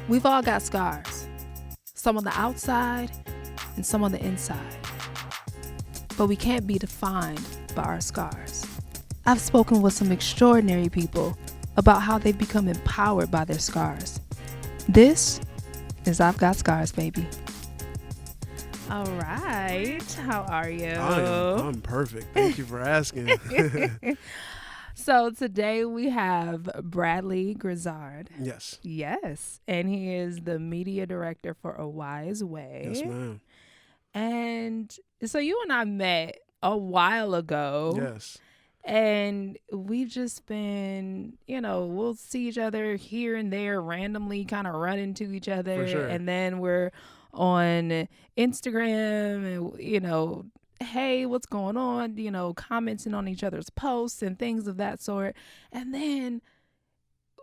We've all got scars, some on the outside and some on the inside. But we can't be defined by our scars. I've spoken with some extraordinary people about how they've become empowered by their scars. This is I've Got Scars, baby. All right. How are you? I'm perfect. Thank you for asking. So today we have Bradley Grizzard. Yes. Yes. And he is the media director for A Wise Way. Yes, ma'am. And so you and I met a while ago. Yes. And we've just been, we'll see each other here and there, randomly kind of run into each other. For sure. And then we're on Instagram and, hey, what's going on? Commenting on each other's posts and things of that sort. And then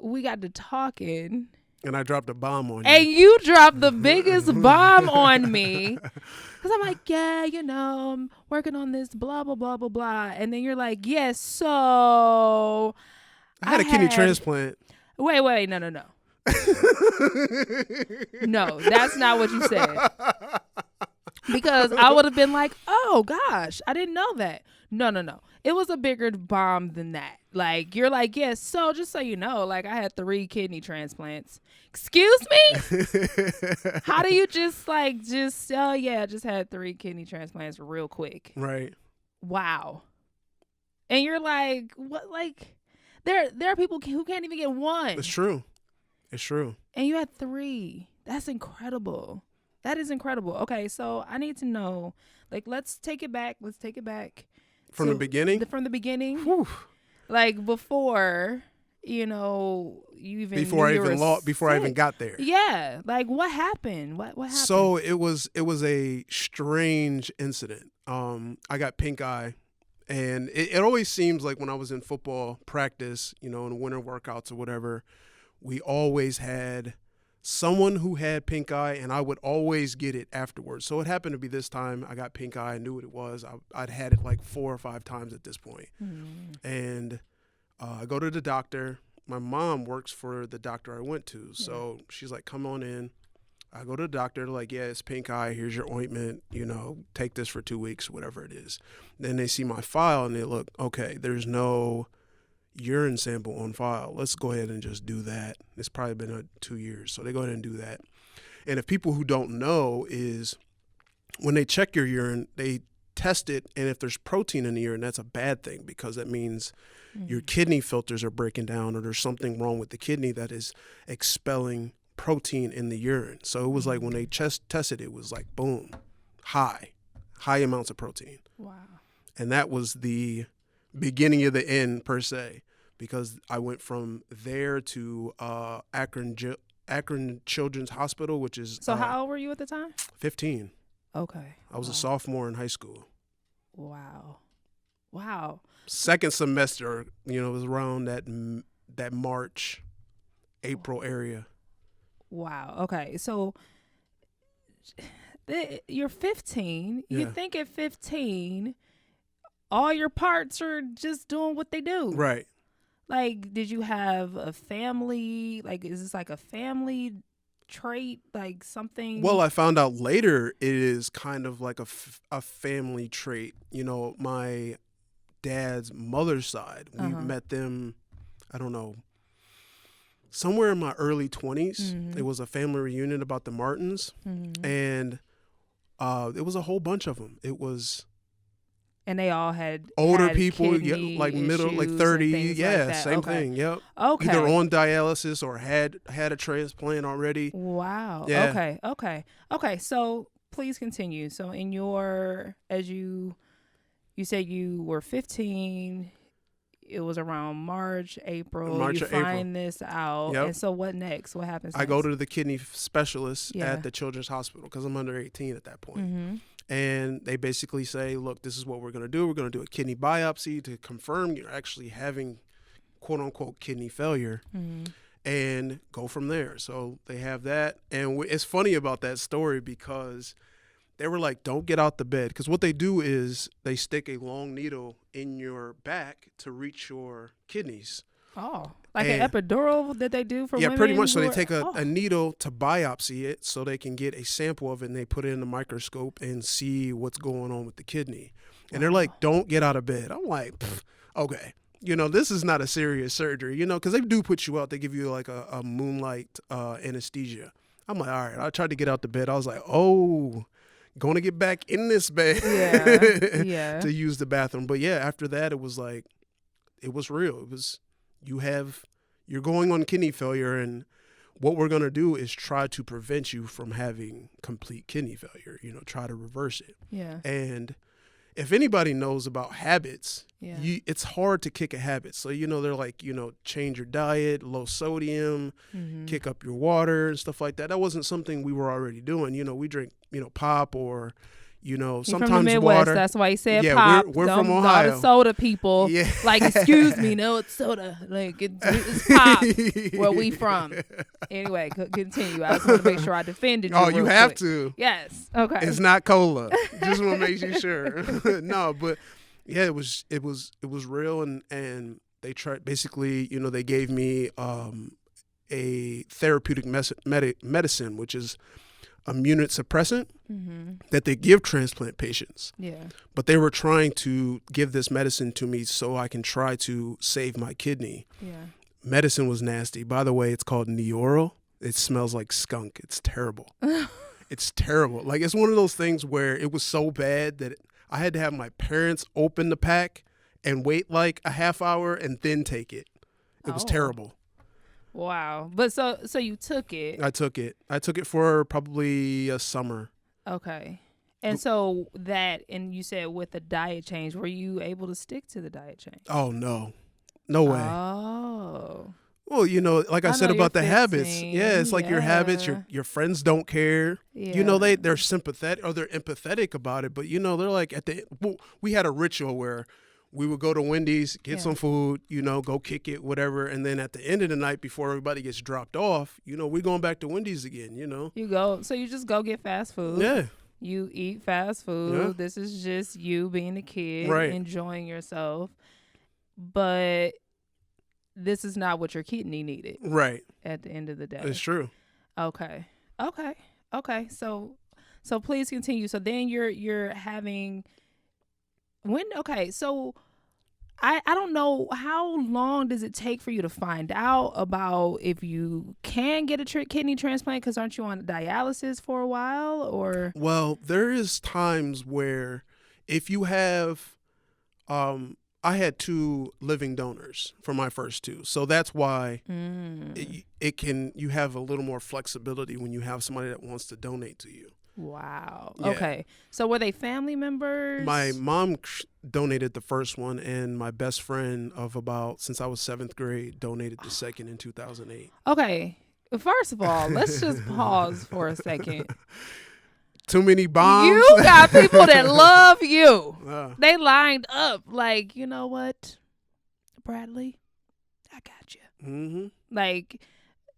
we got to talking. And I dropped a bomb on you. And you dropped the biggest bomb on me. Because I'm like, yeah, I'm working on this, blah, blah, blah, blah, blah. And then you're like, yes, so I had a kidney transplant. Wait, no. No, that's not what you said. Because I would have been like, oh, gosh, I didn't know that. No. It was a bigger bomb than that. Like, you're like, yes, so just so you know, like, I had 3 kidney transplants. Excuse me? How do you just had 3 kidney transplants real quick? Right. Wow. And you're like, what? Like, there are people who can't even get 1. It's true. And you had 3. That's incredible. That is incredible. Okay, so I need to know, like, let's take it back. From the beginning? From the beginning. Whew. Like, before, you even Before I even got there. Yeah. Like, what happened? What happened? So it was a strange incident. I got pink eye. And it always seems like when I was in football practice, in winter workouts or whatever, we always had someone who had pink eye, and I would always get it afterwards. So it happened to be this time I got pink eye. I knew what it was. I'd had it like 4 or 5 times at this point. And I go to the doctor. My mom works for the doctor I went to. So she's like, come on in. I go to the doctor, like, yeah, it's pink eye. Here's your ointment. Take this for 2 weeks, whatever it is. Then they see my file and they look, okay, there's no urine sample on file. Let's go ahead and just do that. It's probably been 2 years. So they go ahead and do that. And if people who don't know is when they check your urine, they test it. And if there's protein in the urine, that's a bad thing because that means your kidney filters are breaking down or there's something wrong with the kidney that is expelling protein in the urine. So it was like when they tested, it was like, boom, high amounts of protein. Wow. And that was the beginning of the end per se, because I went from there to Akron Children's Hospital, which is so how old were you at the time? 15. Okay. I was a sophomore in high school. Wow. Second semester, it was around that March, April area. Wow. Okay. So you're 15. Yeah. You think at 15 all your parts are just doing what they do. Right. Like, did you have a family? Like, is this like a family trait? Like something? Well, I found out later it is kind of like a family trait. My dad's mother's side, we met them, I don't know, somewhere in my early 20s. It was a family reunion about the Martins. And it was a whole bunch of them. It was... And they all had older people, like middle, like 30. Yeah, like same thing. Yep. Okay. Either on dialysis or had a transplant already. Wow. Yeah. Okay. So please continue. So as you said you were 15. It was around March, April. You find this out. Yep. And so what next? What happens next? I go to the kidney specialist at the Children's Hospital because I'm under 18 at that point. And they basically say, look, this is what we're going to do. We're going to do a kidney biopsy to confirm you're actually having, quote unquote, kidney failure and go from there. So they have that. And it's funny about that story because they were like, don't get out the bed. Because what they do is they stick a long needle in your back to reach your kidneys. Oh, like And an epidural that they do for women? pretty much. So they who take are- a needle to biopsy it so they can get a sample of it, and they put it in the microscope and see what's going on with the kidney. And they're like, don't get out of bed. I'm like, okay. This is not a serious surgery, because they do put you out. They give you like a moonlight anesthesia. I'm like, all right. I tried to get out the bed. I was like, oh, going to get back in this bed Yeah. to use the bathroom. But yeah, after that, it was like, it was real. It was, you're going on kidney failure, and what we're going to do is try to prevent you from having complete kidney failure, try to reverse it. Yeah. And if anybody knows about habits, Yeah. it's hard to kick a habit. So, they're like, change your diet, low sodium, kick up your water and stuff like that. That wasn't something we were already doing. We drink, pop or, sometimes from the Midwest, water. That's why he said Yeah, pop. we're Don't- from all Ohio. the soda people. Yeah. Like, excuse me, no, it's soda. Like, it's pop where we from. Anyway, continue. I just want to make sure I defended you. Oh, you real have quick. to. Yes. Okay. It's not cola. Just want to make you sure. No, but yeah, it was real, and they tried basically. They gave me a therapeutic medicine, which is immunosuppressant that they give transplant patients. Yeah. But they were trying to give this medicine to me so I can try to save my kidney. Yeah. Medicine was nasty. By the way, it's called Neoral. It smells like skunk. It's terrible. It's terrible. Like, it's one of those things where it was so bad that I had to have my parents open the pack and wait like a half hour and then take it. It was terrible. Wow. But so you took it. I took it. I took it for probably a summer. Okay. And so and you said with the diet change, were you able to stick to the diet change? Oh, no. No way. Oh. Well, like I said know, about the you're habits. 15. Yeah, it's like your habits. Yeah. Your friends don't care. Yeah. They're sympathetic or they're empathetic about it. But, they're like we had a ritual where we would go to Wendy's, get some food, go kick it, whatever. And then at the end of the night, before everybody gets dropped off, we're going back to Wendy's again, You go. So you just go get fast food. Yeah. You eat fast food. Yeah. This is just you being a kid, Right. enjoying yourself. But this is not what your kidney needed. Right. At the end of the day. It's true. Okay. So please continue. So then you're having so I don't know, how long does it take for you to find out about if you can get a kidney transplant? Because aren't you on dialysis for a while? Or Well, there is times where if you have, I had 2 living donors for my first 2. So that's why you have a little more flexibility when you have somebody that wants to donate to you. wow. Yeah. Okay. So were they family members? My mom donated the first one, and my best friend since I was 7th grade donated the second in 2008. Okay. First of all, let's just pause for a second. Too many bombs. You got people that love you. Uh, They lined up like, you know what, Bradley, I got you. mm-hmm. Like,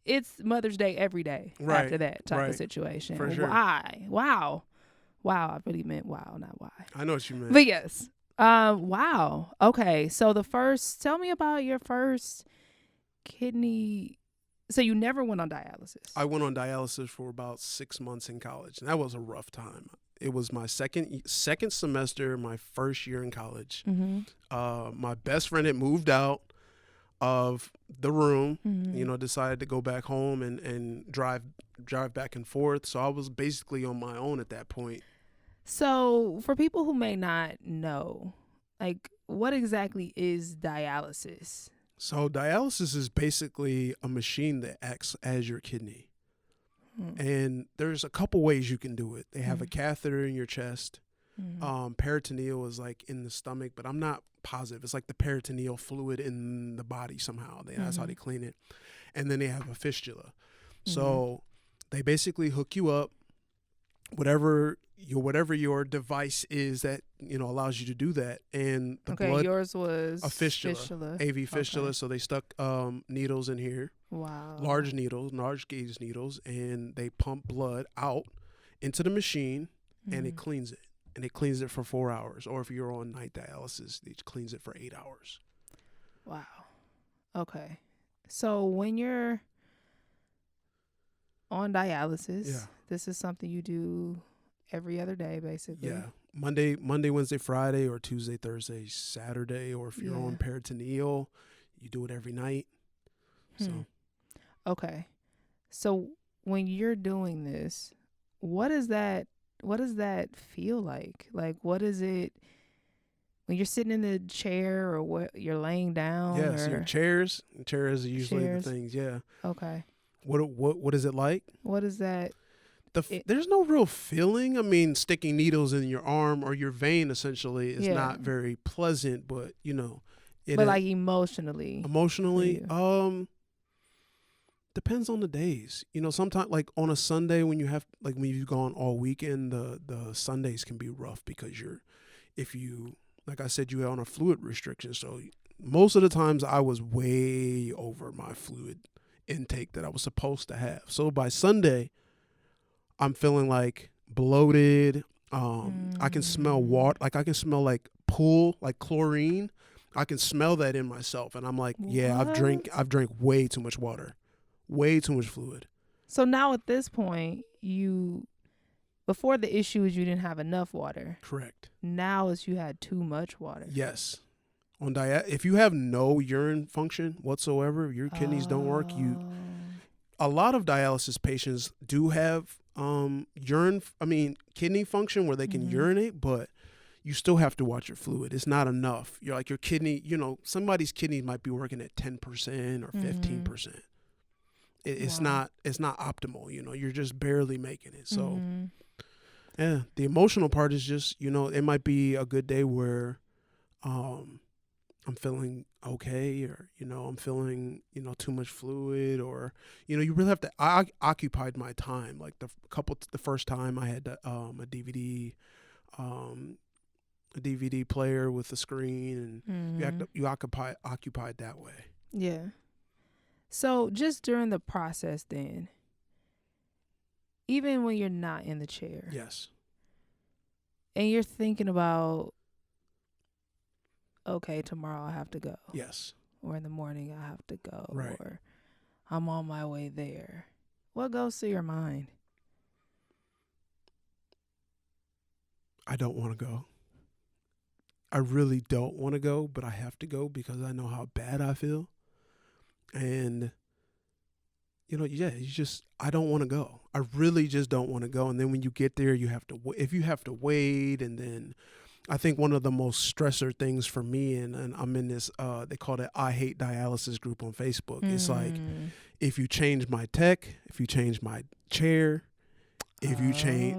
it's Mother's Day every day Right, after that type of right. situation. For sure. Why? Wow. I really meant wow, not why. I know what you meant. But yes. Wow. Okay. So tell me about your first kidney. So you never went on dialysis? I went on dialysis for about 6 months in college, and that was a rough time. It was my second semester, my first year in college. Mm-hmm. My best friend had moved out of the room, Mm-hmm. decided to go back home and drive back and forth. So I was basically on my own at that point. So for people who may not know, like, what exactly is dialysis? So dialysis is basically a machine that acts as your kidney. And there's a couple ways you can do it. They have a catheter in your chest. Peritoneal is like in the stomach, but I'm not positive. It's like the peritoneal fluid in the body somehow. That's how they clean it. And then they have a fistula. So they basically hook you up, whatever your device is that allows you to do that. And the blood, yours was a fistula. AV fistula. Okay. So they stuck needles in here. Wow. Large gauge needles, and they pump blood out into the machine, and it cleans it. And it cleans it for 4 hours. Or if you're on night dialysis, it cleans it for 8 hours. Wow. Okay. So when you're on dialysis, Yeah. this is something you do every other day, basically. Yeah. Monday, Wednesday, Friday, or Tuesday, Thursday, Saturday, or if you're Yeah. on peritoneal, you do it every night. So Okay. So when you're doing this, what does that feel like? Like, what is it when you're sitting in the chair, or what you're laying down? yeah, so or your chairs are usually Chairs. the things. Yeah. Okay. What is it like? What is that? There's no real feeling. I mean, sticking needles in your arm or your vein essentially is Yeah. not very pleasant, but But like emotionally. emotionally, for depends on the days. Sometimes like on a Sunday when when you've gone all weekend, the Sundays can be rough because if you, like I said, you're on a fluid restriction. So most of the times I was way over my fluid intake that I was supposed to have. So by Sunday, I'm feeling like bloated. I can smell water. Like I can smell like pool, like chlorine. I can smell that in myself, and I'm like, yeah, I've drank way too much water, way too much fluid. So now at this point, before the issue is you didn't have enough water. Correct. Now is you had too much water. Yes. On if you have no urine function whatsoever, your kidneys don't work. A lot of dialysis patients do have kidney function where they can urinate, but you still have to watch your fluid. It's not enough. You're like your kidney, somebody's kidney might be working at 10% or 15%. It's not optimal, you're just barely making it. So yeah, the emotional part is just, it might be a good day where I'm feeling okay, or I'm feeling too much fluid, or you really have to. I occupied my time. Like the first time I had a DVD player with a screen, and you occupied that way. Yeah. So just during the process, then, even when you're not in the chair, yes, and you're thinking about, okay, tomorrow I have to go. Yes. Or in the morning I have to go. Right. Or I'm on my way there. What goes through your mind? I don't want to go. I really don't want to go, but I have to go because I know how bad I feel. And, I don't want to go. I really just don't want to go. And then when you get there, you have to wait. And then I think one of the most stressor things for me, and I'm in this, they call it I Hate Dialysis group on Facebook. It's like, if you change my tech, if you change my chair, if you change,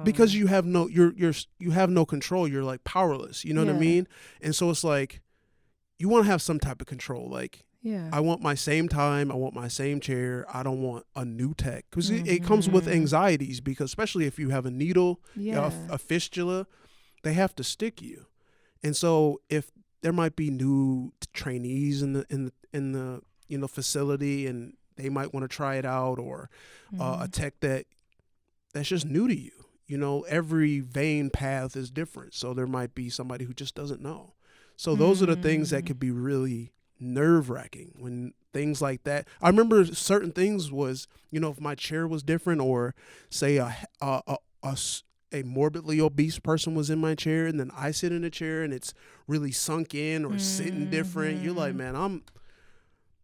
because you have no, you have no control. You're like powerless. You know what I mean? And so it's like, you want to have some type of control. Like, I want my same time. I want my same chair. I don't want a new tech, because it comes with anxieties, because especially if you have a needle, a fistula, they have to stick you. And so if there might be new trainees in the facility, and they might want to try it out, or a tech that's just new to you. Every vein path is different. So there might be somebody who just doesn't know. So those are the things that could be really nerve-wracking when things like that. I remember certain things was, if my chair was different, or say a morbidly obese person was in my chair, and then I sit in a chair and it's really sunk in, or sitting different. You're like, man, I'm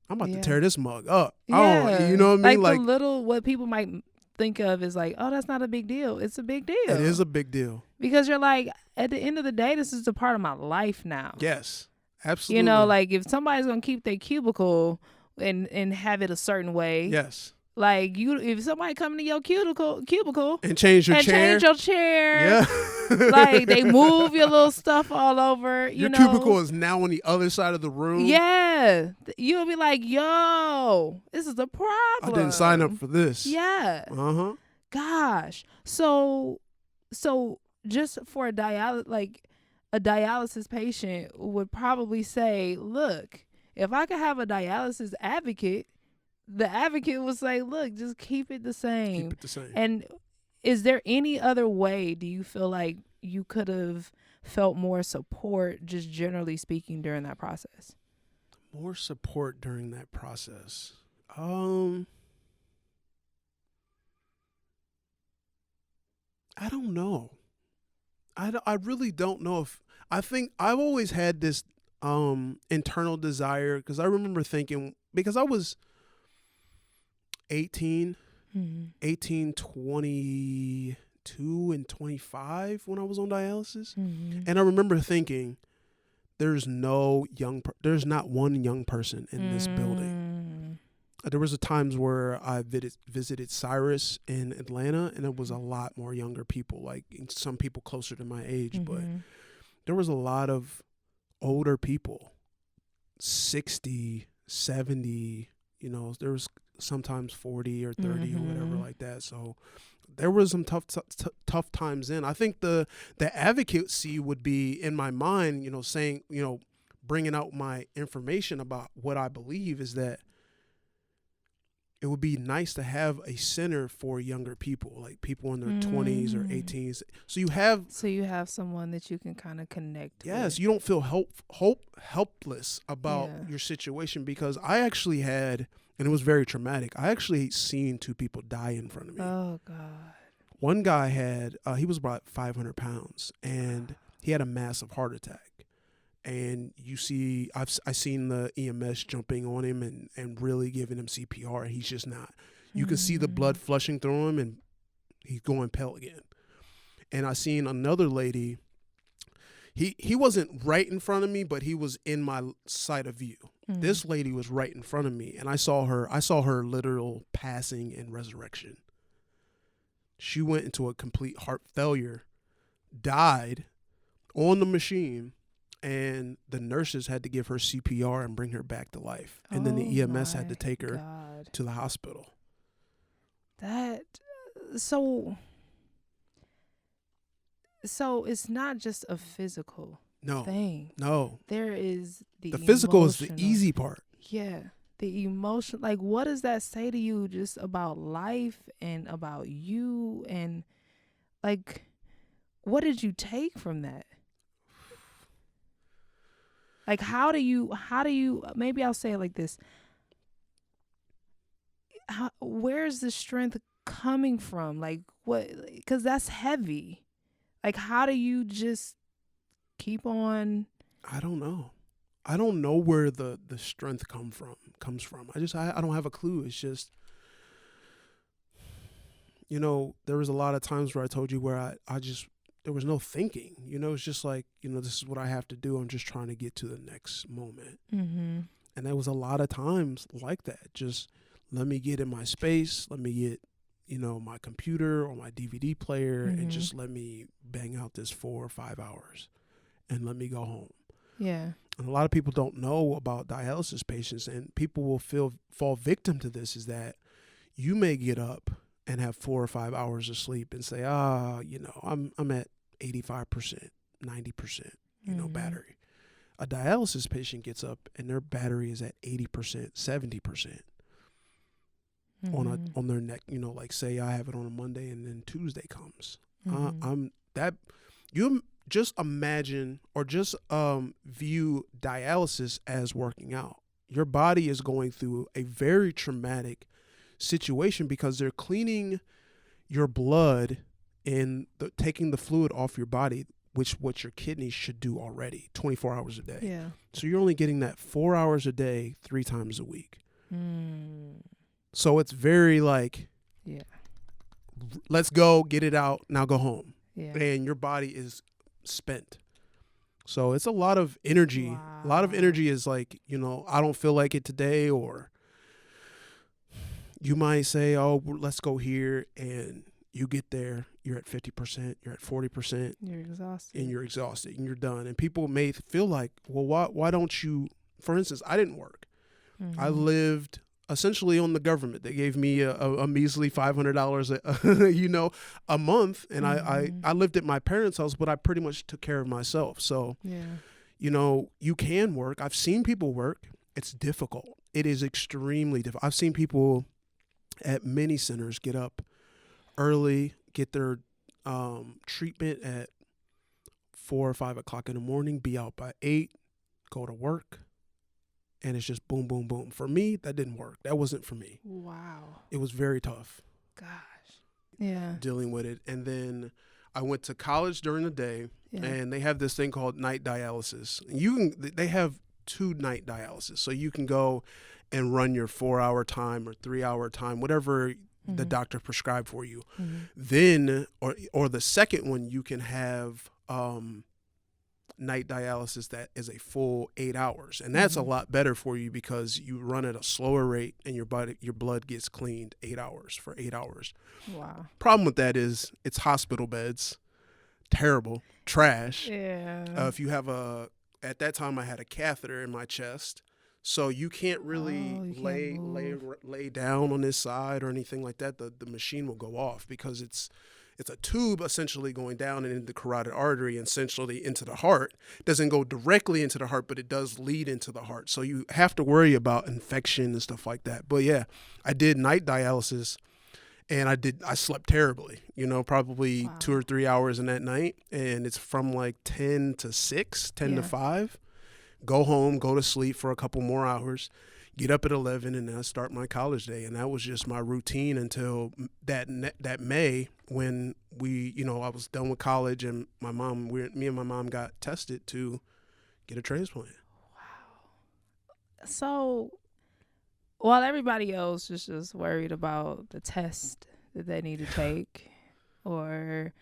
about to tear this mug up. Yeah. You know what I mean? Like the little, what people might think of is like, oh, that's not a big deal. It's a big deal. It is a big deal. Because you're like, at the end of the day, this is a part of my life now. Yes, absolutely. Like if somebody's going to keep their cubicle and have it a certain way. Yes. Like if somebody come to your cubicle and change your chair, yeah, like they move your little stuff all over. Your cubicle is now on the other side of the room. Yeah, you'll be like, "Yo, this is a problem. I didn't sign up for this." Yeah. Gosh. So just for a dialysis patient would probably say, "Look, if I could have a dialysis advocate." The advocate would say, look, just keep it the same. Keep it the same. And is there any other way, do you feel like you could have felt more support, just generally speaking, during that process? More support during that process. I don't know. I really don't know if I think I've always had this internal desire, because I remember thinking, because I was 18, Mm-hmm. 18, 22 and 25 when I was on dialysis. Mm-hmm. And I remember thinking, there's there's not one young person in this building. There was a times where I visited Cyrus in Atlanta, and it was a lot more younger people, like some people closer to my age, Mm-hmm. but there was a lot of older people, 60, 70, there was sometimes 40 or 30 or whatever like that. So there was some tough times in. I think the advocacy would be in my mind, saying, bringing out my information about what I believe is that it would be nice to have a center for younger people, like people in their 20s or 18s. So you have someone that you can kind of connect yes, with. you don't feel helpless about your situation, because I actually had, and it was very traumatic, I actually seen 2 people die in front of me. Oh, God. One guy had, he was about 500 pounds, and he had a massive heart attack. And you see, I seen the EMS jumping on him and really giving him CPR, and he's just not. You can see the blood flushing through him, and he's going pale again. And I seen another lady. He wasn't right in front of me, but he was in my sight of view. This lady was right in front of me, and I saw her literal passing and resurrection. She went into a complete heart failure, died on the machine, and the nurses had to give her CPR and bring her back to life. And then the EMS had to take her to the hospital. So it's not just a physical thing. No. There is the physical is the easy part. Yeah. The emotion, like, what does that say to you just about life and about you? And, like, what did you take from that? Like, how do you, maybe I'll say it like this. Where's the strength coming from? Like, what, because that's heavy. Like, how do you just keep on? I don't know. I don't know where the strength comes from. I don't have a clue. It's just, there was a lot of times where I told you where I just, there was no thinking, it's just like, this is what I have to do. I'm just trying to get to the next moment. Mm-hmm. And there was a lot of times like that. Just let me get in my space. Let me get, my computer or my DVD player, and just let me bang out this 4 or 5 hours and let me go home. Yeah. And a lot of people don't know about dialysis patients, and people will fall victim to this, is that you may get up and have 4 or 5 hours of sleep and say, I'm at 85%, 90%, battery. A dialysis patient gets up and their battery is at 80%, 70%. On their neck, like say I have it on a Monday and then Tuesday comes. You just imagine or just view dialysis as working out. Your body is going through a very traumatic situation because they're cleaning your blood and taking the fluid off your body, which what your kidneys should do already 24 hours a day. Yeah. So you're only getting that 4 hours a day, 3 times a week. So it's very like, let's go, get it out, now go home. Yeah. And your body is spent. So it's a lot of energy. Wow. A lot of energy is like, I don't feel like it today, or you might say, oh, let's go here, and you get there, you're at 50%, you're at 40%. You're exhausted. And you're exhausted, and you're done. And people may feel like, well, why don't you, for instance, I didn't work. I lived essentially on the government. They gave me a measly $500 a month, and I lived at my parents' house, but I pretty much took care of myself. So you can work. I've seen people work. It's difficult. It is extremely difficult. I've seen people at many centers get up early, get their treatment at 4 or 5 o'clock in the morning, be out by 8, go to work, and it's just boom, boom, boom. For me, that didn't work. That wasn't for me. Wow. It was very tough. Gosh. Yeah. Dealing with it. And then I went to college during the day, and they have this thing called night dialysis. They have 2 night dialysis. So you can go and run your 4-hour time or 3-hour time, whatever the doctor prescribed for you. Then, or the second one, you can have night dialysis that is a full 8 hours, and that's a lot better for you because you run at a slower rate and your blood gets cleaned 8 hours for 8 hours. Wow. Problem with that is it's hospital beds, terrible, trash. Yeah. If you have at that time I had a catheter in my chest, so you can't really lay down on this side or anything like that. The machine will go off because it's a tube essentially going down and into the carotid artery and essentially into the heart. It doesn't go directly into the heart, but it does lead into the heart. So you have to worry about infection and stuff like that. But yeah, I did night dialysis, and I slept terribly, probably 2 or 3 hours in that night. And it's from like 10 to 6, 10 to 5. Go home, go to sleep for a couple more hours, get up at 11, and then I start my college day. And that was just my routine until that May when I was done with college, and me and my mom got tested to get a transplant. Wow. So while everybody else is just worried about the test that they need to take or,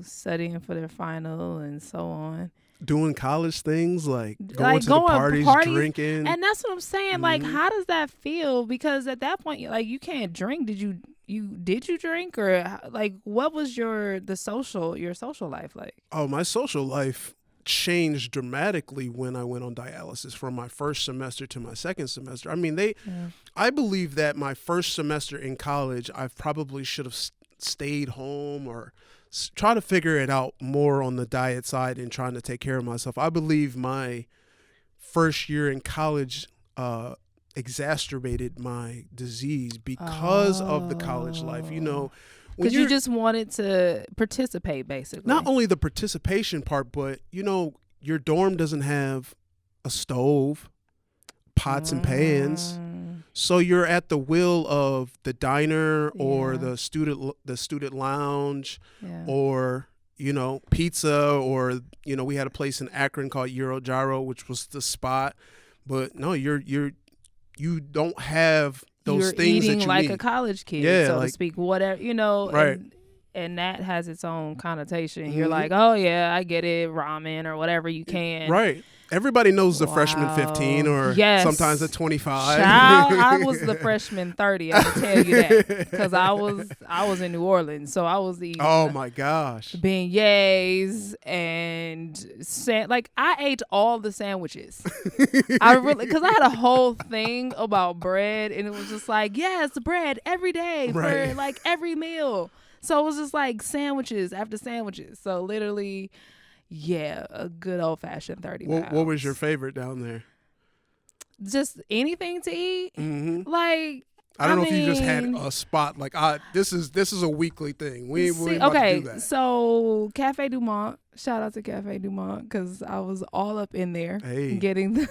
studying for their final and so on, doing college things like going to the parties, drinking. And that's what I'm saying. Like, how does that feel? Because at that point, like, you can't drink. Did you drink, or like what was your social life like? Oh, my social life changed dramatically when I went on dialysis from my first semester to my second semester. I mean, I believe that my first semester in college, I probably should have stayed home or try to figure it out more on the diet side and trying to take care of myself. I believe my first year in college exacerbated my disease because of the college life. Because you just wanted to participate, basically. Not only the participation part, but your dorm doesn't have a stove, pots and pans. So you're at the will of the diner or the student lounge or, pizza, or, we had a place in Akron called Gyro, which was the spot. But no, you don't have those things that you eating like need. a college kid, so to speak, whatever, right. And that has its own connotation. You're like, oh yeah, I get it, ramen or whatever you can. Right. Everybody knows the freshman 15 or sometimes the 25. Child, I was the freshman 30. I can tell you that because I was in New Orleans, so I was eating. Oh my gosh! Beignets and I ate all the sandwiches. Because I had a whole thing about bread, and it was just like, yes, bread every day for like every meal. So it was just like sandwiches after sandwiches. So literally. Yeah, a good old-fashioned 30 pounds. What was your favorite down there? Just anything to eat. Like, I don't know if you just had a spot. Like, this is a weekly thing. We about to do that. So Cafe Du Monde. Shout out to Cafe Du Monde because I was all up in there getting the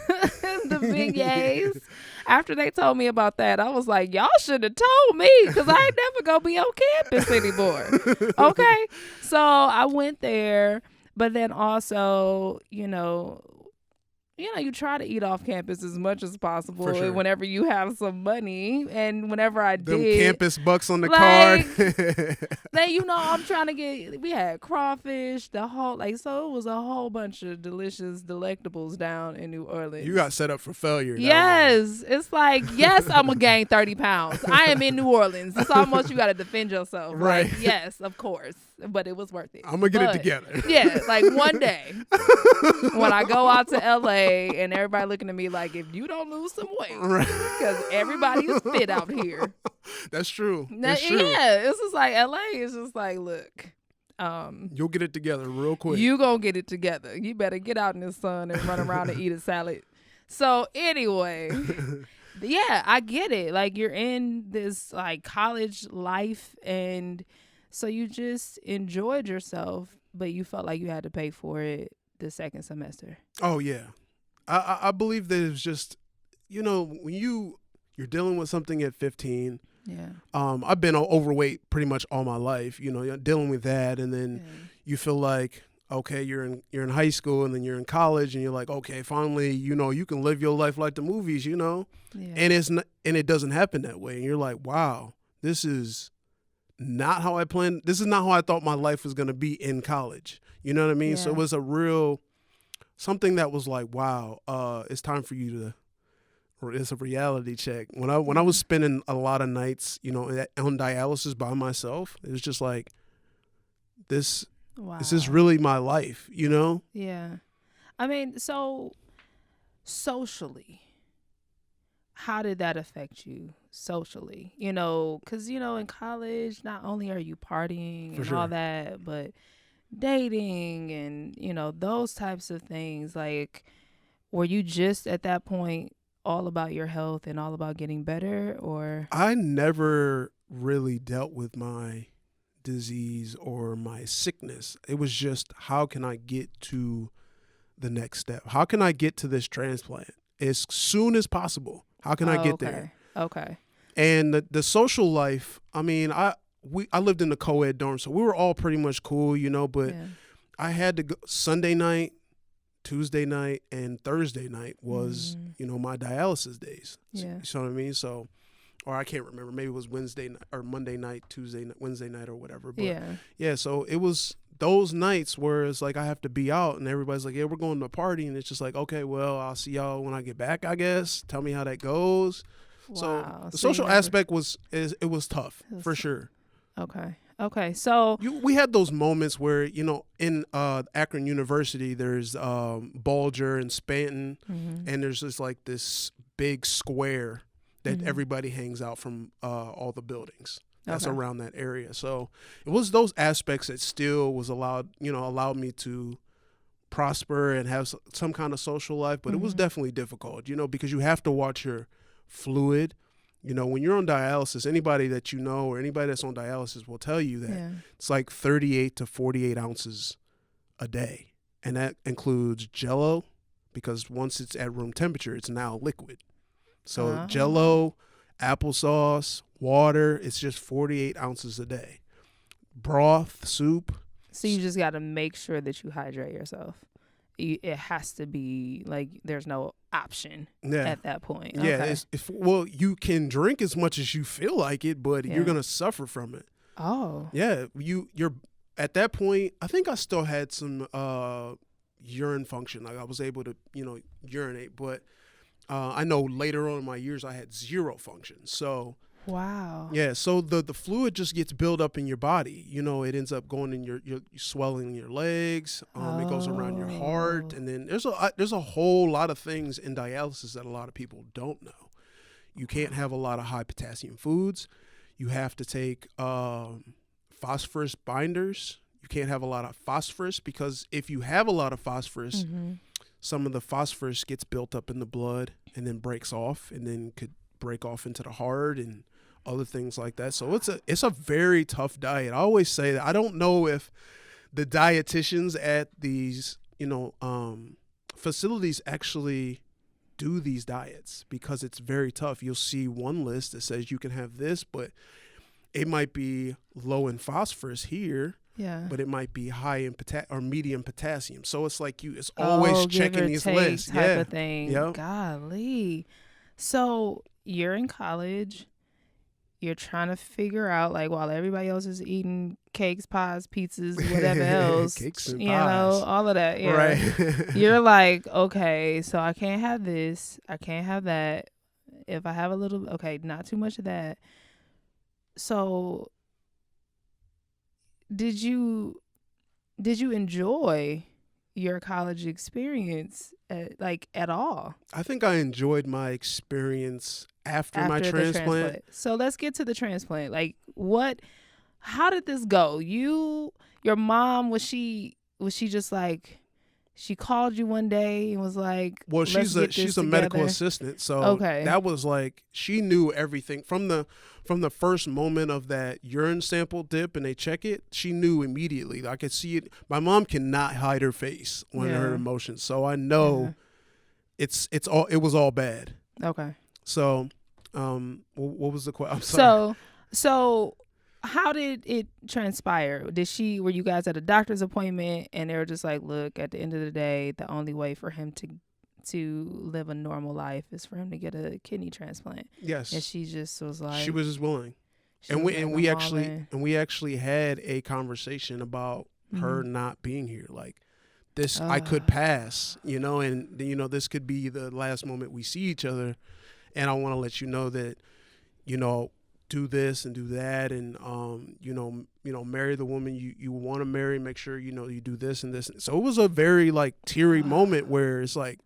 beignets. After they told me about that, I was like, y'all should have told me because I ain't never gonna be on campus anymore. Okay, so I went there. But then also, you try to eat off campus as much as possible whenever you have some money. And whenever I did. Them campus bucks on the card. Then, I'm trying to we had crawfish, so it was a whole bunch of delicious delectables down in New Orleans. You got set up for failure. Yes. It's like, yes, I'm going to gain 30 pounds. I am in New Orleans. It's almost you got to defend yourself. Right. Like, yes, of course. But it was worth it. I'm going to get it together. Yeah, like one day when I go out to LA and everybody looking at me like, if you don't lose some weight, because everybody is fit out here. That's true. Yeah, it's just like LA is just like, look. You'll get it together real quick. You gonna get it together. You better get out in the sun and run around and eat a salad. So anyway, yeah, I get it. Like you're in this like college life and so you just enjoyed yourself, but you felt like you had to pay for it the second semester. Oh, yeah. I believe that it's just, when you're dealing with something at 15. Yeah. I've been overweight pretty much all my life, you're dealing with that, and then you feel like, okay, you're in high school, and then you're in college, and you're like, okay, finally, you can live your life like the movies, and it's not, and it doesn't happen that way, and you're like, wow, this is not how I planned. This is not how I thought my life was going to be in college. You know what I mean? Yeah. So it was something that was like, wow, it's time for you to. Or it's a reality check. When I was spending a lot of nights, on dialysis by myself, it was just like, this is really my life, Yeah. I mean, so socially, how did that affect you socially? Because, in college, not only are you partying and all that, but dating and, those types of things. Like, were you just at that point all about your health and all about getting better, or? I never really dealt with my disease or my sickness. It was just, how can I get to the next step? How can I get to this transplant as soon as possible? How can I get there? Okay. And the social life, I mean, I lived in the co-ed dorm, so we were all pretty much cool, but I had to go Sunday night, Tuesday night, and Thursday night was, my dialysis days. Yeah. You know what I mean? So, or I can't remember. Maybe it was Wednesday night or Monday night, Tuesday night, Wednesday night, or whatever. But yeah, so it was those nights where it's like I have to be out, and everybody's like, yeah, we're going to a party. And it's just like, okay, well, I'll see y'all when I get back, I guess. Tell me how that goes. Wow. So the social aspect was tough, for sure. Okay, so we had those moments where, in Akron University, there's Bulger and Spanton, and there's just like this big square that everybody hangs out from all the buildings that's around that area. So it was those aspects that still was allowed me to prosper and have some kind of social life, but it was definitely difficult, because you have to watch your fluid. When you're on dialysis, anybody that you know or anybody that's on dialysis will tell you that it's like 38 to 48 ounces a day. And that includes Jell-O, because once it's at room temperature, it's now liquid. So Jell-O, applesauce, water, it's just 48 ounces a day. Broth, soup. So you just got to make sure that you hydrate yourself. It has to be like there's no option at that point. Yeah, well, you can drink as much as you feel like it, but you're gonna suffer from it. Oh, yeah. You're at that point. I think I still had some urine function. Like I was able to urinate, but I know later on in my years I had zero function. So. Wow. Yeah, so the fluid just gets built up in your body. It ends up going in your swelling in your legs. It goes around your heart, and then there's a whole lot of things in dialysis that a lot of people don't know. You can't have a lot of high potassium foods. You have to take phosphorus binders. You can't have a lot of phosphorus, because if you have a lot of phosphorus, some of the phosphorus gets built up in the blood and then breaks off, and then could break off into the heart and other things like that. So it's a very tough diet. I always say that I don't know if the dietitians at these facilities actually do these diets, because it's very tough. You'll see one list that says you can have this, but it might be low in phosphorus here. Yeah. But it might be high in or medium potassium. So it's like it's always checking these lists. Type of thing. Yep. Golly. So you're in college. You're trying to figure out, like, while everybody else is eating cakes, pies, pizzas, whatever else, cakes and pies. all of that. Yeah. Right. You're like, okay, so I can't have this. I can't have that. If I have a little, okay, not too much of that. So did you enjoy your college experience at all? I think I enjoyed my experience after my transplant. So let's get to the transplant. Like, how did this go? Your mom, was she just like, she called you one day and was like, well, she's a medical assistant. So that was like, she knew everything from the first moment of that urine sample dip and they check it. She knew immediately. I could see it. My mom cannot hide her face when her emotions. So I know it was all bad. Okay. So, what was the question? I'm sorry. So how did it transpire? Were you guys at a doctor's appointment and they were just like, look, at the end of the day, the only way for him to live a normal life is for him to get a kidney transplant? Yes. And she just was like, she was just willing. And we actually had a conversation about her not being here. Like, this, I could pass, and this could be the last moment we see each other. And I want to let you know that, do this and do that, and marry the woman you want to marry. Make sure you do this and this. So it was a very like teary moment where it's like,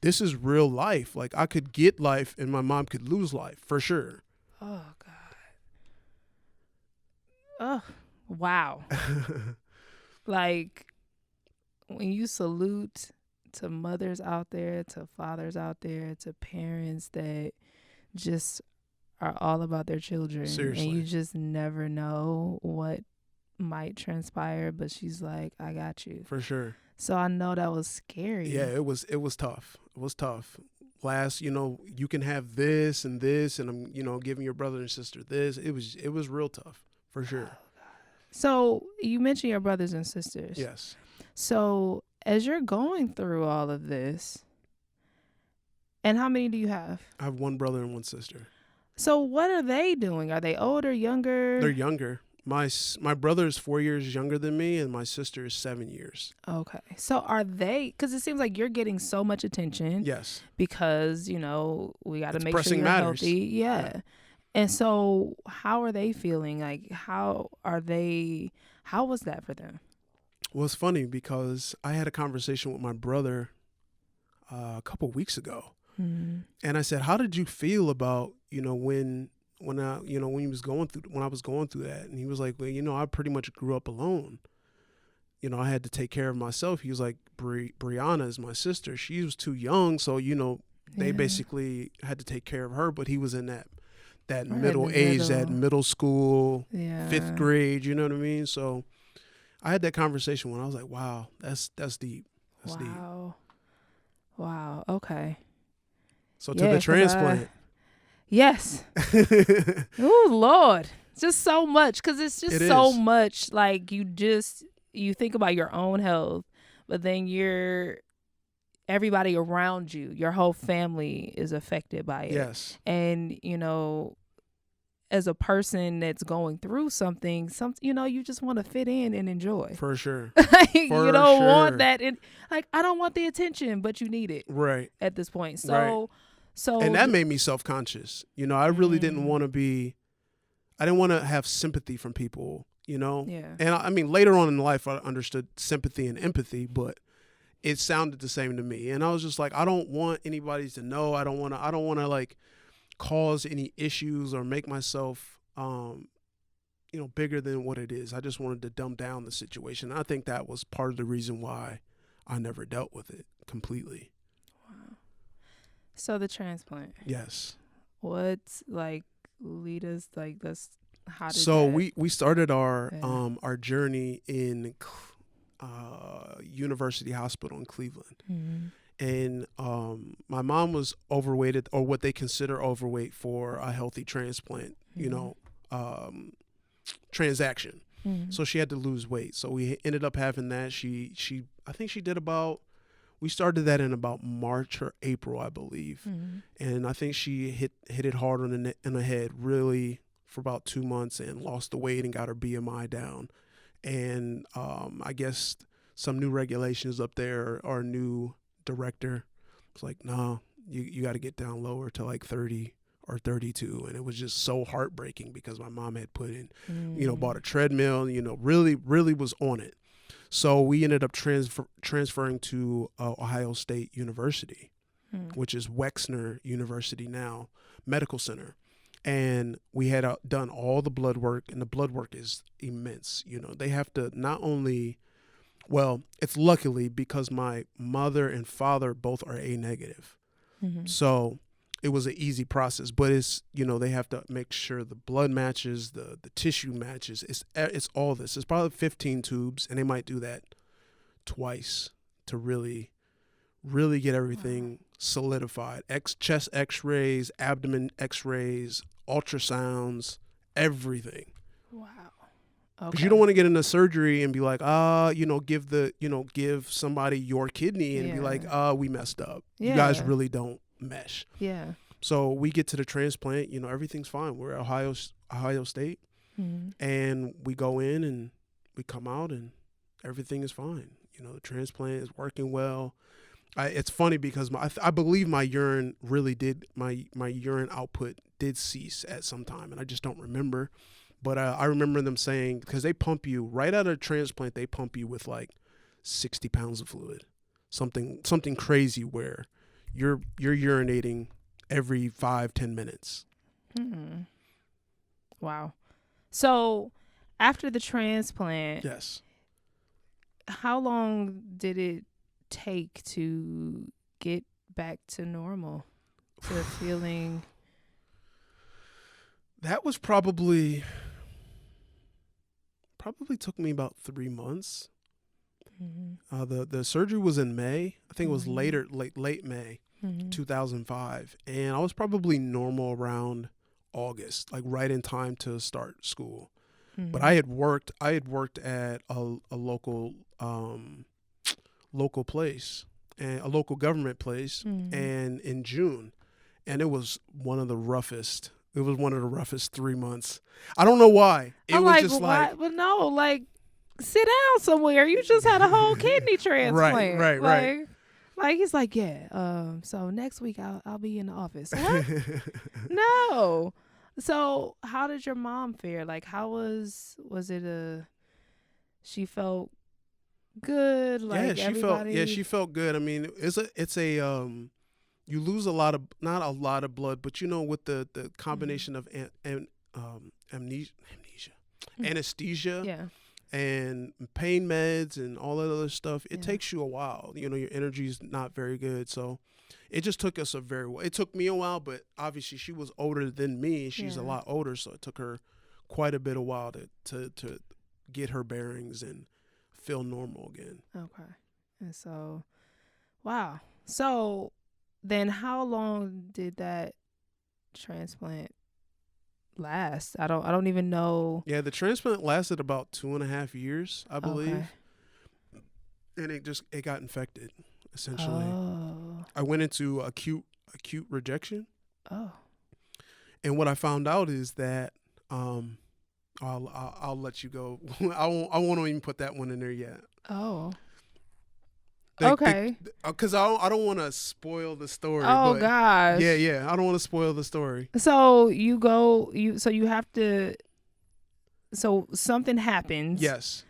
this is real life. Like, I could get life, and my mom could lose life for sure. Oh God. Oh wow. Like, when you salute to mothers out there, to fathers out there, to parents that just are all about their children. Seriously. And you just never know what might transpire, but she's like, I got you. For sure. So I know that was scary. Yeah, it was tough. It was tough. Last, you can have this, and I'm, giving your brother and sister this. It was real tough, for sure. So you mentioned your brothers and sisters. Yes. So as you're going through all of this, and how many do you have? I have one brother and one sister. So what are they doing? Are they older, younger? They're younger. My brother is 4 years younger than me, and my sister is 7 years. Okay. So are they, because it seems like you're getting so much attention. Yes. Because, we got to make sure you're matters. healthy. Yeah. And so how are they feeling? Like, how was that for them? Well, it's funny because I had a conversation with my brother a couple of weeks ago. Mm-hmm. And I said, how did you feel about, when I was going through that? And he was like, well, I pretty much grew up alone. I had to take care of myself. He was like, Brianna is my sister. She was too young. So, they basically had to take care of her, but he was in that middle age, that middle school, 5th grade, you know what I mean? So I had that conversation when I was like, wow, that's deep. That's deep. Wow. Okay. So to the transplant. Yes. Oh, Lord. Just so much. Because it's just so much. Like, you think about your own health, but then everybody around you, your whole family is affected by it. Yes. And, as a person that's going through something, you just want to fit in and enjoy. For sure. You don't want that. I don't want the attention, but you need it. Right. At this point. So and that made me self-conscious. I really didn't want to I didn't want to have sympathy from people, Yeah. And I mean, later on in life, I understood sympathy and empathy, but it sounded the same to me. And I was just like, I don't want anybody to know. I don't want to like cause any issues or make myself, bigger than what it is. I just wanted to dumb down the situation. I think that was part of the reason why I never dealt with it completely. Wow. So the transplant. Yes. What's lead us how did so that, we started our journey in University Hospital in Cleveland. Mm-hmm. And my mom was overweight, or what they consider overweight for a healthy transplant, transaction. Mm-hmm. So she had to lose weight. So we ended up having that. I think she did we started that in about March or April, I believe. Mm-hmm. And I think she hit it hard on the head really for about 2 months and lost the weight and got her BMI down. And I guess some new regulations up there, our new director was like, no, you got to get down lower to like 30 or 32. And it was just so heartbreaking because my mom had put in, bought a treadmill, really, really was on it. So we ended up transferring to Ohio State University, which is Wexner University now, Medical Center. And we had done all the blood work, and the blood work is immense. They have to not only, it's luckily because my mother and father both are A negative. Mm-hmm. So it was an easy process, but it's, they have to make sure the blood matches, the tissue matches. It's all this. It's probably 15 tubes, and they might do that twice to really, really get everything solidified. Chest x-rays, abdomen x-rays, ultrasounds, everything. Wow. Because you don't want to get into surgery and be like, give somebody your kidney and be like, we messed up. Yeah. You guys really don't mesh. Yeah. So we get to the transplant, everything's fine. We're at Ohio State, and we go in and we come out and everything is fine. The transplant is working well. It's funny because I believe my urine output did cease at some time, and I just don't remember. But I remember them saying, because they pump you right out of transplant, they pump you with like 60 pounds of fluid, something crazy where you're urinating every 5-10 minutes. Wow. So after the transplant, yes, how long did it take to get back to normal, to feeling? That was probably took me about 3 months. The surgery was in May. I think it was late May 2005, and I was probably normal around August, like right in time to start school. But I had worked at a local place, and a local government place, and in June, and it was one of the roughest. It was one of the roughest 3 months. I don't know why. It was just like, but no, like, sit down somewhere. You just had a whole kidney transplant. Right. Like he's like, yeah. So next week I'll be in the office. What? No. So how did your mom fare? Like, how was it? She felt good. Like she felt good. I mean, it's a you lose not a lot of blood, but with the combination of anesthesia, and pain meds and all that other stuff, it takes you a while. Your energy's not very good, so it just took us it took me a while, but obviously she was older than me. She's a lot older, so it took her quite a bit of while to get her bearings and feel normal again. Okay. And so, wow. So then how long did that transplant last? I don't even know. Yeah, the transplant lasted about 2.5 years, I believe. Okay. And it got infected, essentially. Oh. I went into acute rejection. Oh. And what I found out is that I'll let you go. I won't even put that one in there yet. Oh. Okay. Because I don't want to spoil the story. Oh, gosh. Yeah. I don't want to spoil the story. So so something happens. Yes.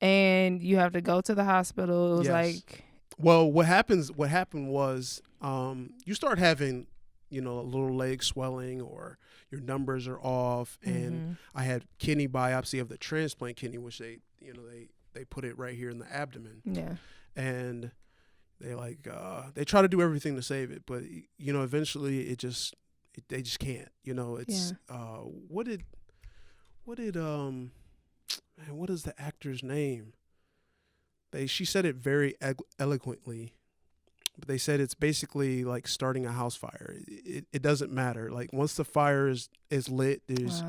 And you have to go to the hospital. It was like. Well, what happened was you start having, a little leg swelling or your numbers are off. And I had kidney biopsy of the transplant kidney, which they put it right here in the abdomen. Yeah. And they they try to do everything to save it, but eventually they just can't. It's what is the actor's name? She said it very eloquently, but they said it's basically like starting a house fire. It doesn't matter. Like once the fire is lit, it's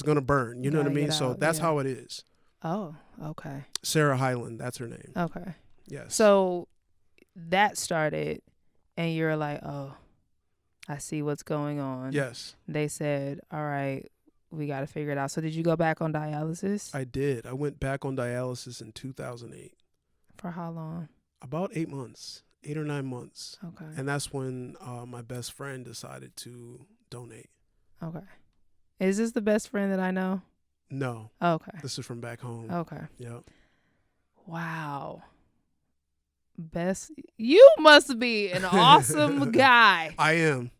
gonna burn. You know what I mean? So that's how it is. Oh, okay. Sarah Hyland, that's her name. Okay. Yes. So that started, and you're like, oh, I see what's going on. Yes. They said, all right, we got to figure it out. So did you go back on dialysis? I did. I went back on dialysis in 2008. For how long? About 8 months, 8 or 9 months. Okay. And that's when my best friend decided to donate. Okay. Is this the best friend that I know? No. Okay. This is from back home. Okay. Yep. Wow. You must be an awesome guy. I am.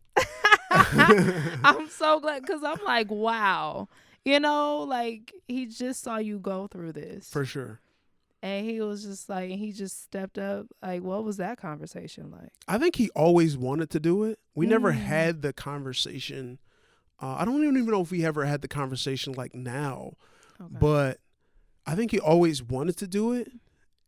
I'm so glad, because I'm like, wow. Like he just saw you go through this. For sure. And he was just like, he just stepped up. Like, what was that conversation like? I think he always wanted to do it. We never had the conversation. I don't even know if we ever had the conversation like now, but I think he always wanted to do it.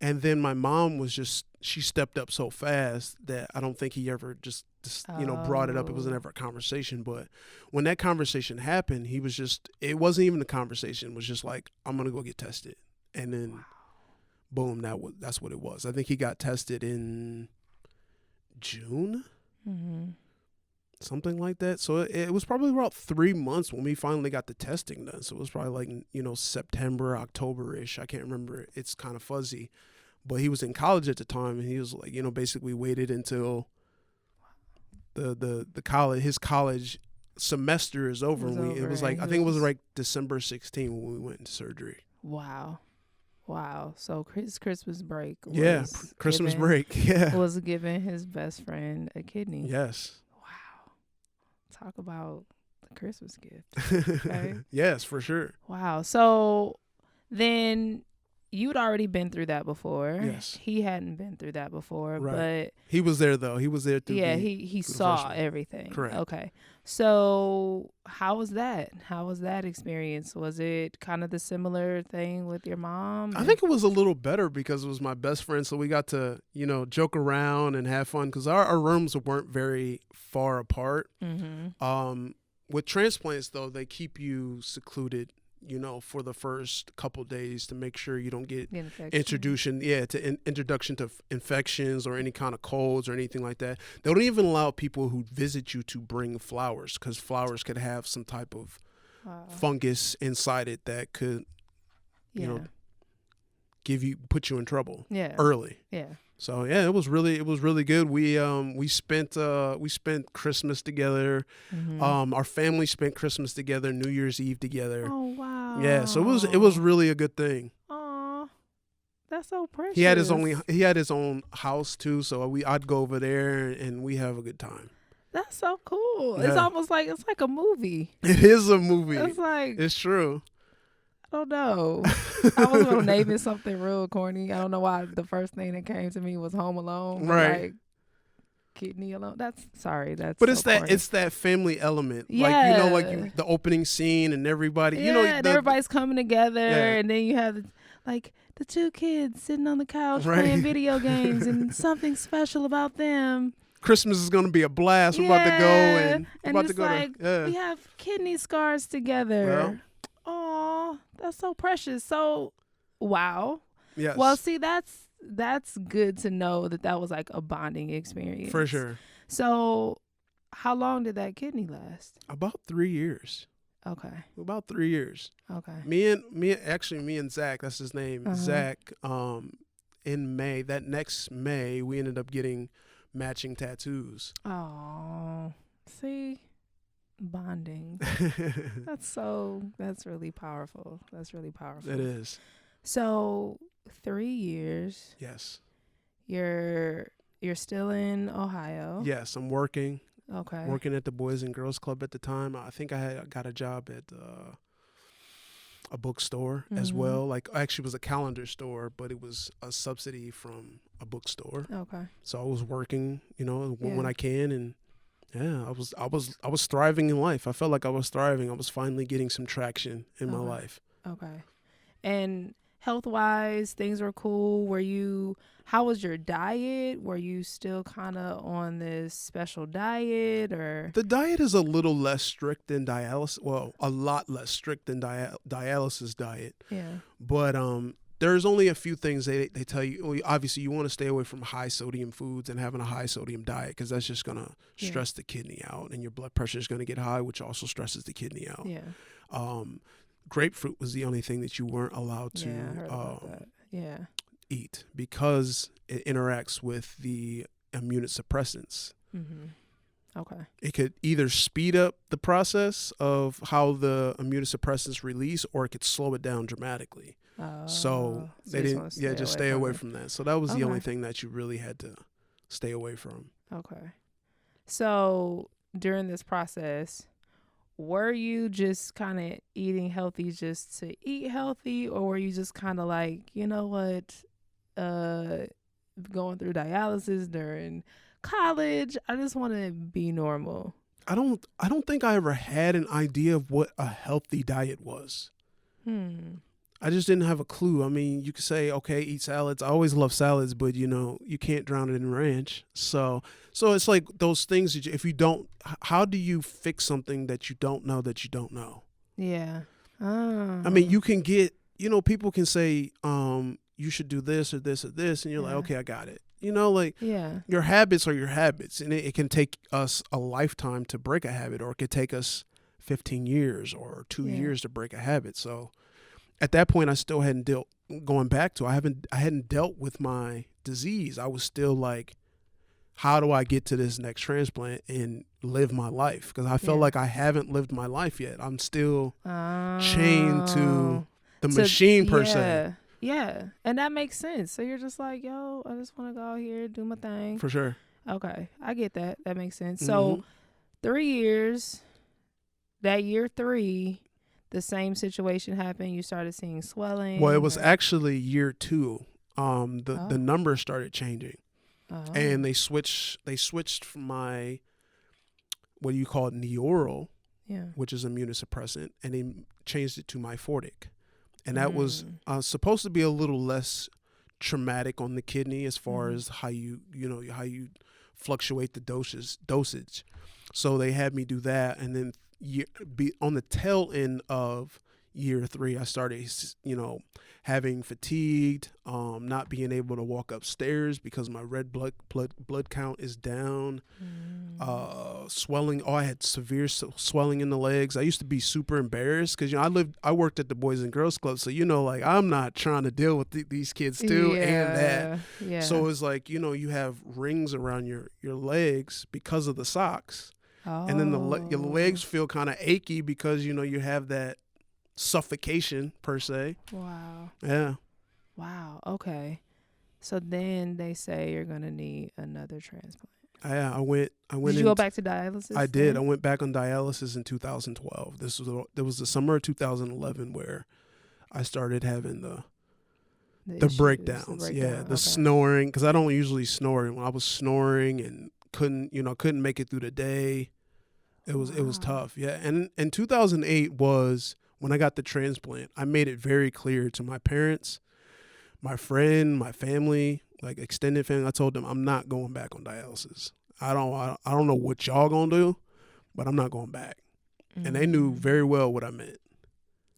And then my mom was she stepped up so fast that I don't think he ever just brought it up. It wasn't ever a conversation. But when that conversation happened, it wasn't even a conversation. It was just like, I'm going to go get tested. And then boom, that's what it was. I think he got tested in June, something like that. So it was probably about 3 months when we finally got the testing done. So it was probably like, September, October-ish. I can't remember. It's kind of fuzzy. But he was in college at the time, and he was like, basically waited until his college semester is over. It was like, I think it was like December 16th when we went into surgery. Wow. So his Christmas break. Christmas break. Yeah. Was giving his best friend a kidney. Yes. Wow. Talk about the Christmas gift. Okay? Yes, for sure. Wow. So then you'd already been through that before. Yes. He hadn't been through that before, right. But he was there though. He was there through he saw everything. Correct. Okay. So how was that? How was that experience? Was it kind of the similar thing with your mom? I think it was a little better because it was my best friend, so we got to, joke around and have fun because our rooms weren't very far apart. With transplants though, they keep you secluded, for the first couple days to make sure you don't get introduction to infections or any kind of colds or anything like that. They don't even allow people who visit you to bring flowers because flowers could have some type of fungus inside it that could, put you in trouble early. Yeah. So it was really good. We spent Christmas together. Our family spent Christmas together, New Year's Eve together. Oh wow. Yeah, so it was really a good thing. Aw, that's so precious. He had his own house too, so I'd go over there and we have a good time. That's so cool. Yeah. It's almost like a movie. It is a movie. It's true. I don't know. I was gonna name it something real corny. I don't know why the first thing that came to me was Home Alone. Right. Like, kidney alone. That's. But so it's that family element. Yeah. Like the opening scene and everybody. Yeah, and everybody's coming together, and then you have the two kids sitting on the couch playing video games, and something special about them. Christmas is gonna be a blast. We're about to go and about it's to go we have kidney scars together. Well, oh, that's so precious. So, wow. yes. Well, see, that's good to know that was like a bonding experience. For sure. So, how long did that kidney last? About 3 years. Okay. About 3 years. Okay. Me and Zach, that's his name, Zach, in May, that next May, we ended up getting matching tattoos. Oh, see? Bonding. That's really powerful. That's really powerful. It is. So 3 years. Yes. You're still in Ohio. Yes, I'm working. Okay. Working at the Boys and Girls Club at the time. I think I got a job at a bookstore as well. Like, actually, it was a calendar store, but it was a subsidy from a bookstore. Okay. So I was working, when I can, and yeah, I was thriving in life. I felt like I was thriving. I was finally getting some traction in my life. Okay. And health-wise, things were cool. How was your diet? Were you still kind of on this special diet, or? The diet is a little less strict than dialysis. Well, a lot less strict than dialysis diet. Yeah. But there's only a few things they tell you. Well, obviously, you want to stay away from high sodium foods and having a high sodium diet because that's just going to stress the kidney out, and your blood pressure is going to get high, which also stresses the kidney out. Yeah. Grapefruit was the only thing that you weren't allowed to I heard about that. Yeah. eat because it interacts with the immunosuppressants. Mm-hmm. Okay. It could either speed up the process of how the immunosuppressants release, or it could slow it down dramatically. So they didn't, just stay away from that. So that was the only thing that you really had to stay away from. Okay. So during this process, were you just kind of eating healthy just to eat healthy, or were you just kind of like, you know what, going through dialysis during college, I just want to be normal? I don't think I ever had an idea of what a healthy diet was. I just didn't have a clue. I mean, you could say, okay, eat salads. I always love salads, but you can't drown it in ranch. So it's like those things that if you don't, how do you fix something that you don't know that you don't know? Yeah. I mean, you can get, people can say, you should do this or this or this. And you're like, okay, I got it. Your habits are your habits. And it can take us a lifetime to break a habit, or it could take us 15 years or 2 years to break a habit. So at that point, I still hadn't I hadn't dealt with my disease. I was still like, how do I get to this next transplant and live my life? Because I felt like I haven't lived my life yet. I'm still chained to the machine per se. Yeah. And that makes sense. So you're just like, yo, I just want to go out here, do my thing. For sure. Okay. I get that. That makes sense. So 3 years, that year 3, the same situation happened. You started seeing swelling. Well, it was actually year 2. The numbers started changing. And they switched from my, what do you call it, Neoral, which is immunosuppressant, and they changed it to Myfortic. And that was supposed to be a little less traumatic on the kidney as far as how you fluctuate the dosage. So they had me do that, and then be on the tail end of year 3, I started, having fatigued, not being able to walk upstairs because my red blood count is down, swelling. I had severe swelling in the legs. I used to be super embarrassed because I worked at the Boys and Girls Club, so I'm not trying to deal with these kids too, and that. Yeah. So it's like you have rings around your legs because of the socks. And then your legs feel kind of achy because you have that suffocation per se. Wow. Yeah. Wow. Okay. So then they say you're gonna need another transplant. Yeah, I went. Did you go back to dialysis? I did. I went back on dialysis in 2012. There was the summer of 2011 where I stared having the breakdowns. The snoring, because I don't usually snore. When I was snoring and couldn't make it through the day. It was tough. Yeah. And 2008 was when I got the transplant. I made it very clear to my parents, my friend, my family, like extended family. I told them I'm not going back on dialysis. I don't know what y'all gonna do, but I'm not going back. And they knew very well what I meant.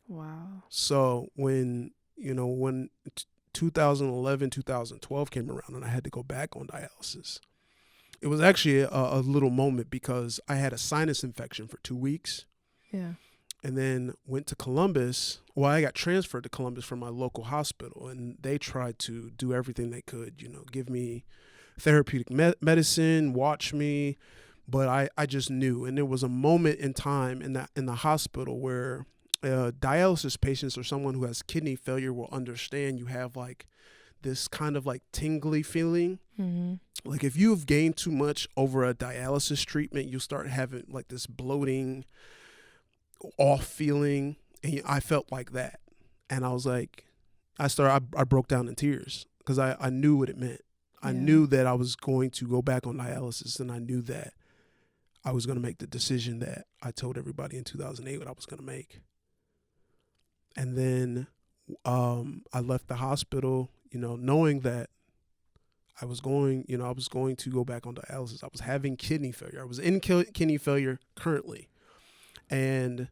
Wow. So when 2011, 2012 came around and I had to go back on dialysis, it was actually a little moment because I had a sinus infection for 2 weeks. Yeah. And then went to Columbus. Well, I got transferred to Columbus from my local hospital, and they tried to do everything they could, give me therapeutic medicine, watch me. But I just knew. And there was a moment in time in the hospital where dialysis patients or someone who has kidney failure will understand you have like this kind of like tingly feeling. Mm-hmm. Like if you've gained too much over a dialysis treatment, you start having like this bloating, off feeling. And I felt like that. And I was like, I broke down in tears because I knew what it meant. I knew that I was going to go back on dialysis, and I knew that I was going to make the decision that I told everybody in 2008 what I was going to make. And then I left the hospital, knowing that I was going to go back on dialysis. I was having kidney failure. I was in kidney failure currently. And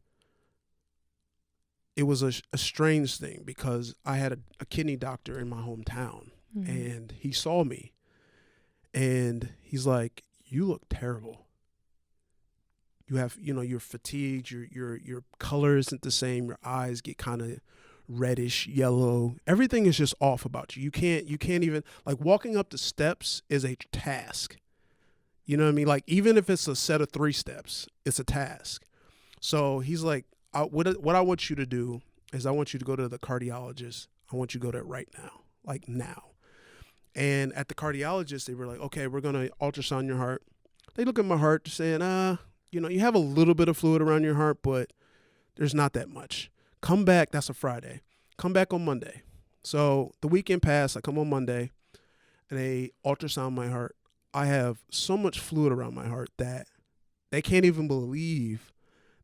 it was a strange thing because I had a kidney doctor in my hometown, and he saw me, and he's like, "You look terrible. You have, you're fatigued. Your color isn't the same. Your eyes get kind of reddish, yellow. Everything is just off about you. You can't even, like, walking up the steps is a task. You know what I mean? Like, even if it's a set of 3 steps, it's a task." So he's like, what I want you to do is I want you to go to the cardiologist. I want you to go there right now, like now. And at the cardiologist, they were like, okay, we're going to ultrasound your heart. They look at my heart saying, you have a little bit of fluid around your heart, but there's not that much. Come back. That's a Friday. Come back on Monday. So the weekend passed. I come on Monday and they ultrasound my heart. I have so much fluid around my heart that they can't even believe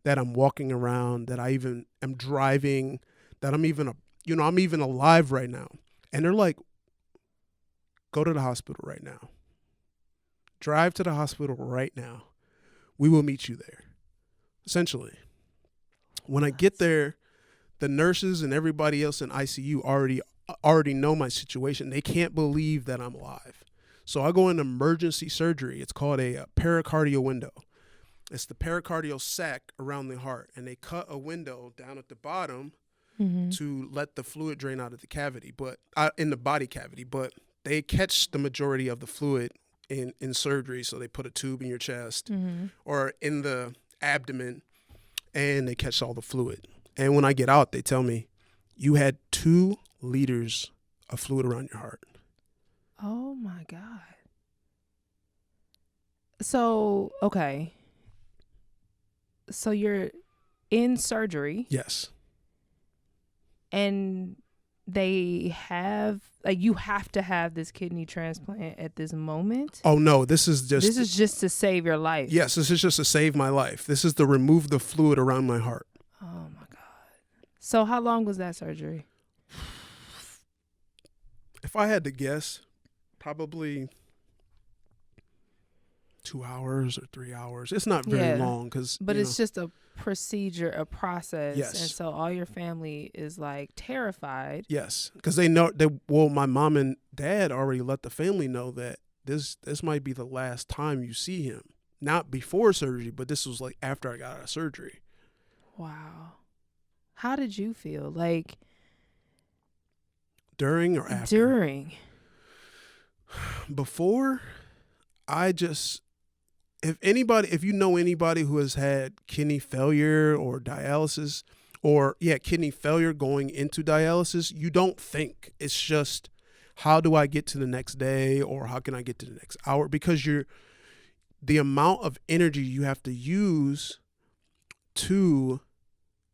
that I'm walking around, that I even am driving, that I'm even I'm even alive right now. And they're like, go to the hospital right now. Drive to the hospital right now. We will meet you there. Essentially. When I get there, the nurses and everybody else in ICU already know my situation. They can't believe that I'm alive. So I go into emergency surgery. It's called a pericardial window. It's the pericardial sac around the heart, and they cut a window down at the bottom to let the fluid drain out of the cavity, but in the body cavity. But they catch the majority of the fluid in surgery, so they put a tube in your chest or in the abdomen, and they catch all the fluid. And when I get out, they tell me, you had 2 liters of fluid around your heart. Oh my God. So, okay. So you're in surgery. Yes. And they have, like, you have to have this kidney transplant at this moment. Oh no, this is just to save your life. Yes, this is just to save my life. This is to remove the fluid around my heart. Oh my God. So how long was that surgery? If I had to guess, probably 2 hours or 3 hours. It's not very long, but it's just a procedure, a process. Yes. And so all your family is like terrified. Yes, because they know my mom and dad already let the family know that this might be the last time you see him. Not before surgery, but this was like after I got out of surgery. Wow. How did you feel? Like during or after? During. Before, if you know anybody who has had kidney failure or dialysis, or kidney failure going into dialysis, you don't think. It's just, how do I get to the next day, or how can I get to the next hour? Because the amount of energy you have to use to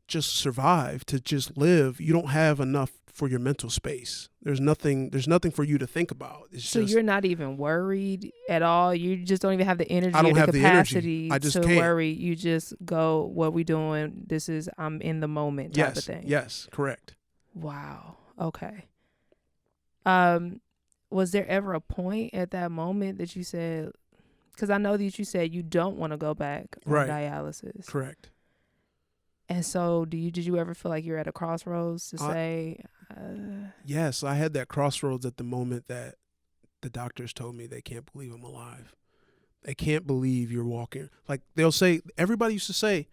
just survive, to just live, you don't have enough for your mental space. There's nothing for you to think about. So you're not even worried at all? You just don't even have the energy or the capacity I just to can't. worry. You just go, what we doing? I'm in the moment type of thing. Yes, correct. Wow. Okay. Was there ever a point at that moment that you said, because I know that you said you don't want to go back on dialysis. Correct. And so did you ever feel like you're at a crossroads to say? Yes, I had that crossroads at the moment that the doctors told me they can't believe I'm alive. They can't believe you're walking. Like they'll say, everybody used to say,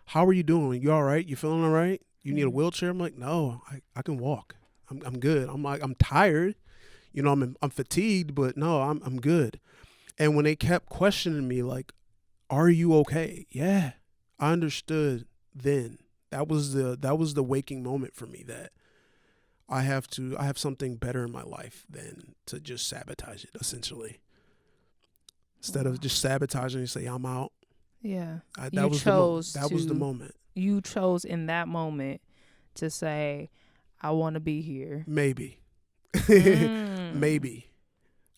how are you doing? You all right? You feeling all right? You need a wheelchair? I'm like, no, I can walk. I'm good. I'm like, I'm tired. I'm fatigued, but no, I'm good. And when they kept questioning me, like, are you okay? Yeah, I understood then. That was the waking moment for me, that I have something better in my life than to just sabotage it, essentially. Instead of just sabotaging and say, I'm out. Yeah. That was the moment. You chose in that moment to say, I want to be here. Maybe. Maybe.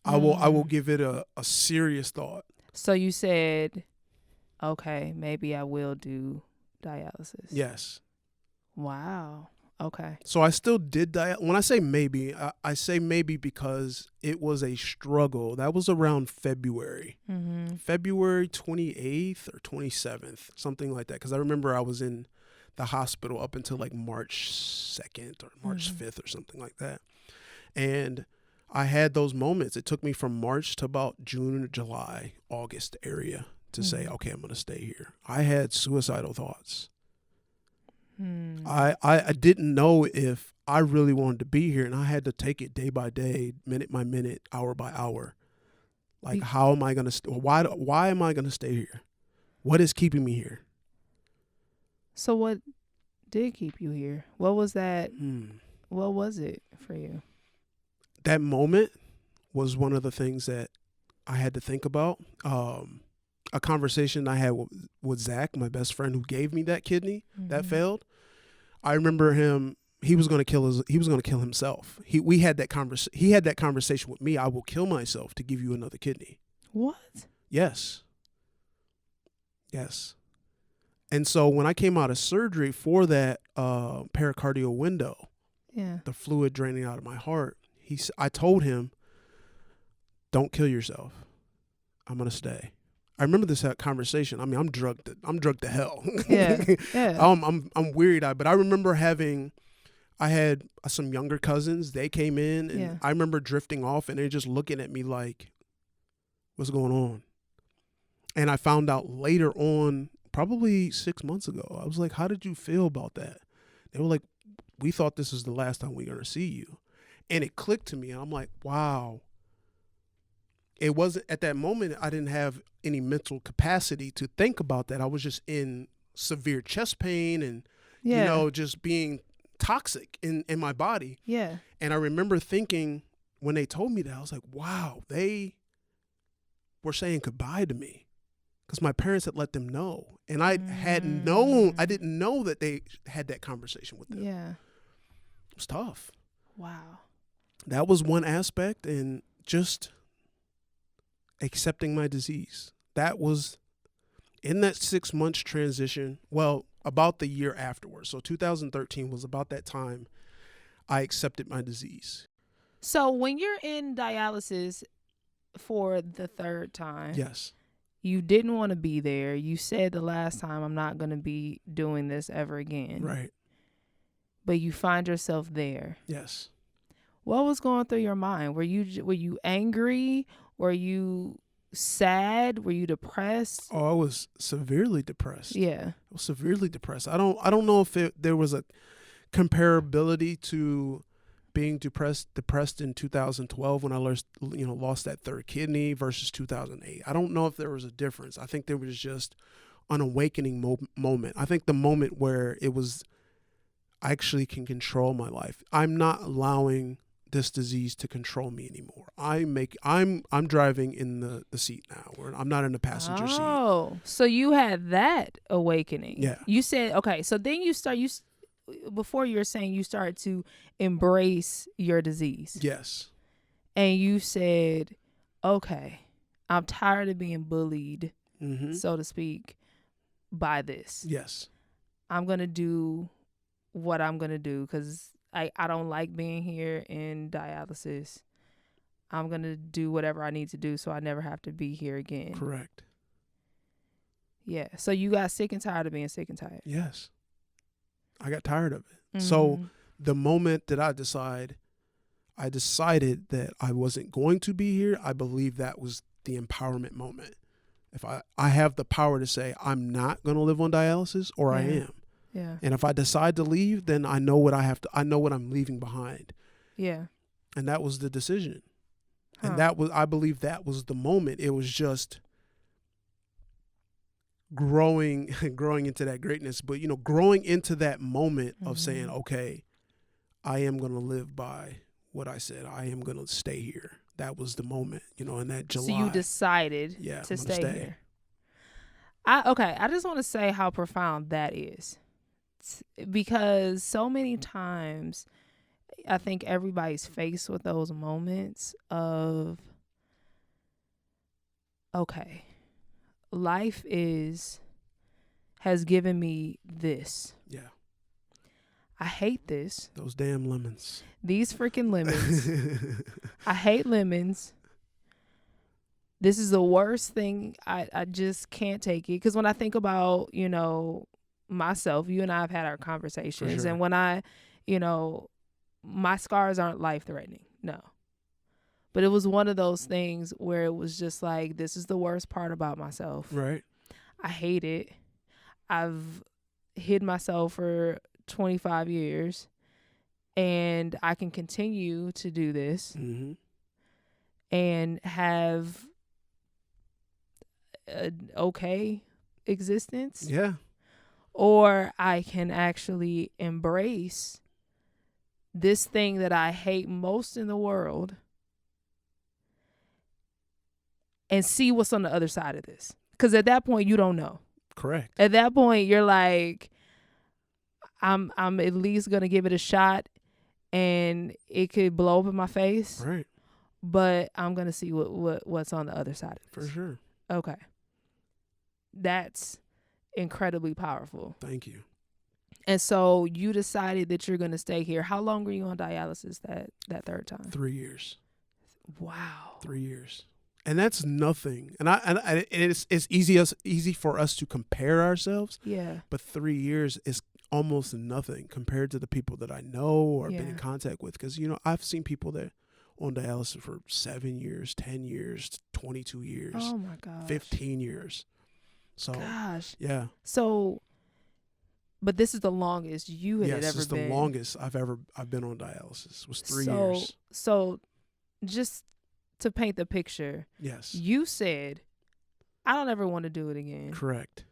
I will give it a serious thought. So you said, okay, maybe I will do dialysis. Yes. Wow. Okay. So I still did dialysis. When I say maybe, I say maybe because it was a struggle. That was around February. Mm-hmm. February 28th or 27th, something like that. Because I remember I was in the hospital up until like March 2nd or March 5th or something like that. And I had those moments. It took me from March to about June, July, August area to say, okay, I'm going to stay here. I had suicidal thoughts. I didn't know if I really wanted to be here, and I had to take it day by day, minute by minute, hour by hour. Like, how am I going to why am I going to stay here? What is keeping me here? So what did keep you here? What was that? What was it for you? That moment was one of the things that I had to think about. A conversation I had with Zach, my best friend, who gave me that kidney that failed. I remember him. He was going to kill himself. He had that conversation with me. I will kill myself to give you another kidney. What? Yes. And so when I came out of surgery for that pericardial window, Yeah. the fluid draining out of my heart, I told him, don't kill yourself. I'm going to stay. I remember this conversation. I mean, I'm drugged to hell. Yeah. Yeah. I'm weird-eyed, but I remember I had some younger cousins. They came in, and I remember drifting off, and they're just looking at me like, what's going on? And I found out later on, probably 6 months ago, I was like, how did you feel about that? They were like, we thought this was the last time we were going to see you. And it clicked to me, and I'm like, wow. It wasn't, at that moment, I didn't have any mental capacity to think about that. I was just in severe chest pain and, just being toxic in my body. Yeah. And I remember thinking, when they told me that, I was like, wow, they were saying goodbye to me because my parents had let them know. And I didn't know that they had that conversation with them. Yeah. It was tough. Wow. That was one aspect, and just accepting my disease. That was in that 6 months transition. Well, about the year afterwards. So 2013 was about that time I accepted my disease. So when you're in dialysis for the third time, yes, you didn't want to be there. You said the last time, I'm not going to be doing this ever again. Right. But you find yourself there. Yes. What was going through your mind? Were you angry? Were you sad? Were you depressed? Oh, I was severely depressed. Yeah. I was severely depressed. I don't know if there was a comparability to being depressed in 2012 when I lost that third kidney versus 2008. I don't know if there was a difference. I think there was just an awakening moment. I think the moment where it was, I actually can control my life. I'm not allowing this disease to control me anymore. I'm driving in the seat now. I'm not in the passenger seat. Oh, so you had that awakening. Yeah. You said, okay, so then before you were saying you started to embrace your disease. Yes. And you said, okay, I'm tired of being bullied, so to speak, by this. Yes. I'm going to do what I'm going to do because I don't like being here in dialysis. I'm going to do whatever I need to do so I never have to be here again. Correct. Yeah. So you got sick and tired of being sick and tired. Yes. I got tired of it. So the moment that I decided that I wasn't going to be here, I believe that was the empowerment moment. If I have the power to say I'm not going to live on dialysis, or I am. Yeah. And if I decide to leave, then I know what I know what I'm leaving behind. Yeah. And that was the decision. And I believe that was the moment. It was just growing into that greatness, but growing into that moment of saying, okay, I am going to live by what I said. I am going to stay here. That was the moment, in that July. So you decided to stay here. I just want to say how profound that is, because so many times I think everybody's faced with those moments of, okay, life has given me this. Yeah. I hate this. Those damn lemons. These freaking lemons. I hate lemons. This is the worst thing. I just can't take it. Because when I think about, myself, you and I have had our conversations. Sure. And when my scars aren't life-threatening. No. But it was one of those things where it was just like, this is the worst part about myself. Right. I hate it. I've hid myself for 25 years and I can continue to do this and have an okay existence. Yeah. Or I can actually embrace this thing that I hate most in the world and see what's on the other side of this. Because at that point, you don't know. Correct. At that point, you're like, I'm at least going to give it a shot and it could blow up in my face. Right. But I'm going to see what's on the other side of this. For sure. Okay. That's incredibly powerful. Thank you. And so you decided that you're going to stay here. How long were you on dialysis that third time? 3 years. Wow. 3 years. And that's nothing. And it's easy for us to compare ourselves. Yeah. But 3 years is almost nothing compared to the people that I know or been in contact with. Because, I've seen people that on dialysis for 7 years, 10 years, 22 years. Oh, my gosh. 15 years. So, gosh. Yeah. So, but this is the longest you had ever been. Yes, it's the longest I've been on dialysis. Was 3 years. So, just to paint the picture. Yes. You said, I don't ever want to do it again. Correct.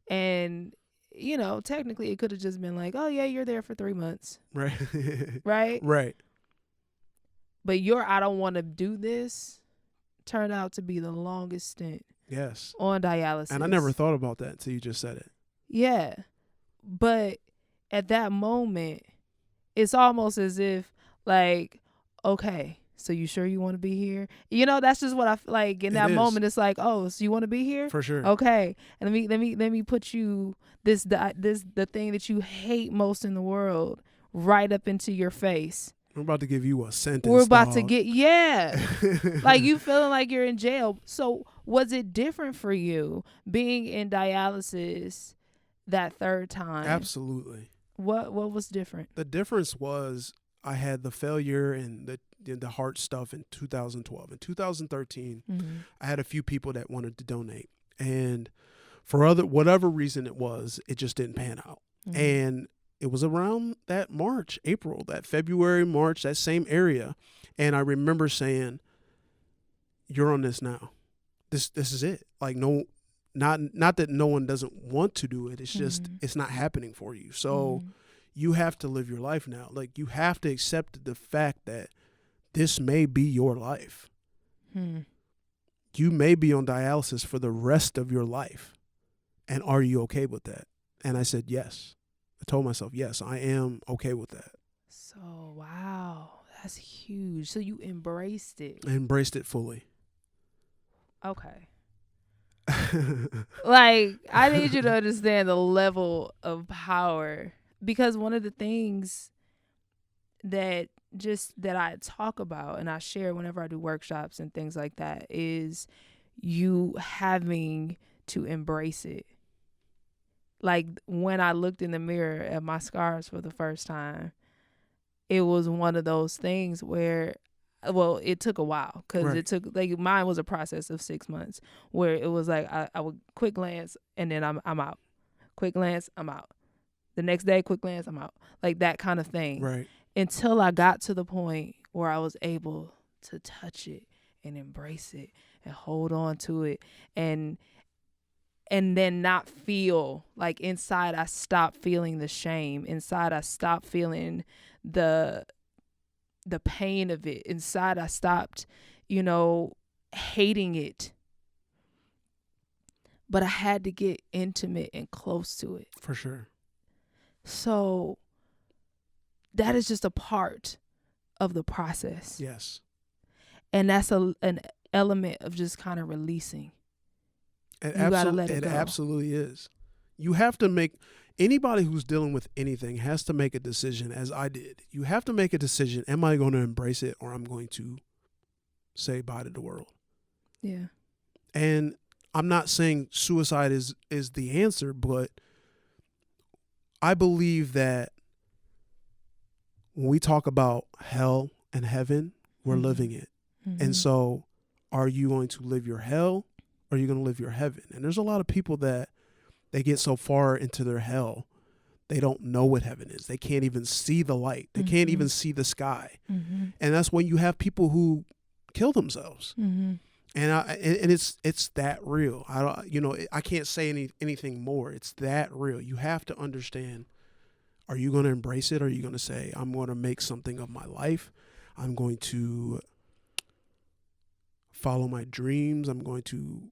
And, technically it could have just been like, oh, yeah, you're there for 3 months. Right. Right? Right. But your I don't want to do this turned out to be the longest stint. Yes. On dialysis. And I never thought about that until you just said it. Yeah. But at that moment, it's almost as if, like, okay, so you sure you want to be here? That's just what I feel like in that moment. It's like, oh, so you want to be here? For sure. Okay. And let me put you the thing that you hate most in the world right up into your face. We're about to give you a sentence. We're about to get, like you feeling like you're in jail. So was it different for you being in dialysis that third time? Absolutely. What was different? The difference was I had the failure and the heart stuff in 2012. In 2013, I had a few people that wanted to donate. And for whatever reason it was, it just didn't pan out. And it was around that February, March, that same area. And I remember saying, you're on this now. This is it. Like, no, not that no one doesn't want to do it. It's just, it's not happening for you. So you have to live your life now. Like, you have to accept the fact that this may be your life. You may be on dialysis for the rest of your life. And are you okay with that? And I said, yes. I told myself, yes, I am okay with that. So, wow, that's huge. So you embraced it. I embraced it fully. Okay. Like, I need you to understand the level of power, because one of the things that I talk about and I share whenever I do workshops and things like that is you having to embrace it. Like, when I looked in the mirror at my scars for the first time, it was one of those things where, well, it took a while because it took, like, mine was a process of 6 months where it was like I would quick glance and then I'm out. Quick glance, I'm out. The next day, quick glance, I'm out. Like that kind of thing. Right. Until I got to the point where I was able to touch it and embrace it and hold on to it and then not feel like inside. I stopped feeling the shame. Inside, I stopped feeling the pain of it. Inside, I stopped, hating it. But I had to get intimate and close to it. For sure. So that is just a part of the process. Yes. And that's an element of just kind of releasing. It absolutely is. You have to make, anybody who's dealing with anything has to make a decision, as I did. You have to make a decision. Am I going to embrace it, or I'm going to say bye to the world? Yeah. And I'm not saying suicide is the answer, but I believe that when we talk about hell and heaven, we're living it. And so are you going to live your hell, or are you going to live your heaven? And there's a lot of people that they get so far into their hell, they don't know what heaven is. They can't even see the light. They can't even see the sky. And that's when you have people who kill themselves. And it's that real. I can't say anything more. It's that real. You have to understand, are you going to embrace it? Or are you going to say, I'm going to make something of my life? I'm going to follow my dreams. I'm going to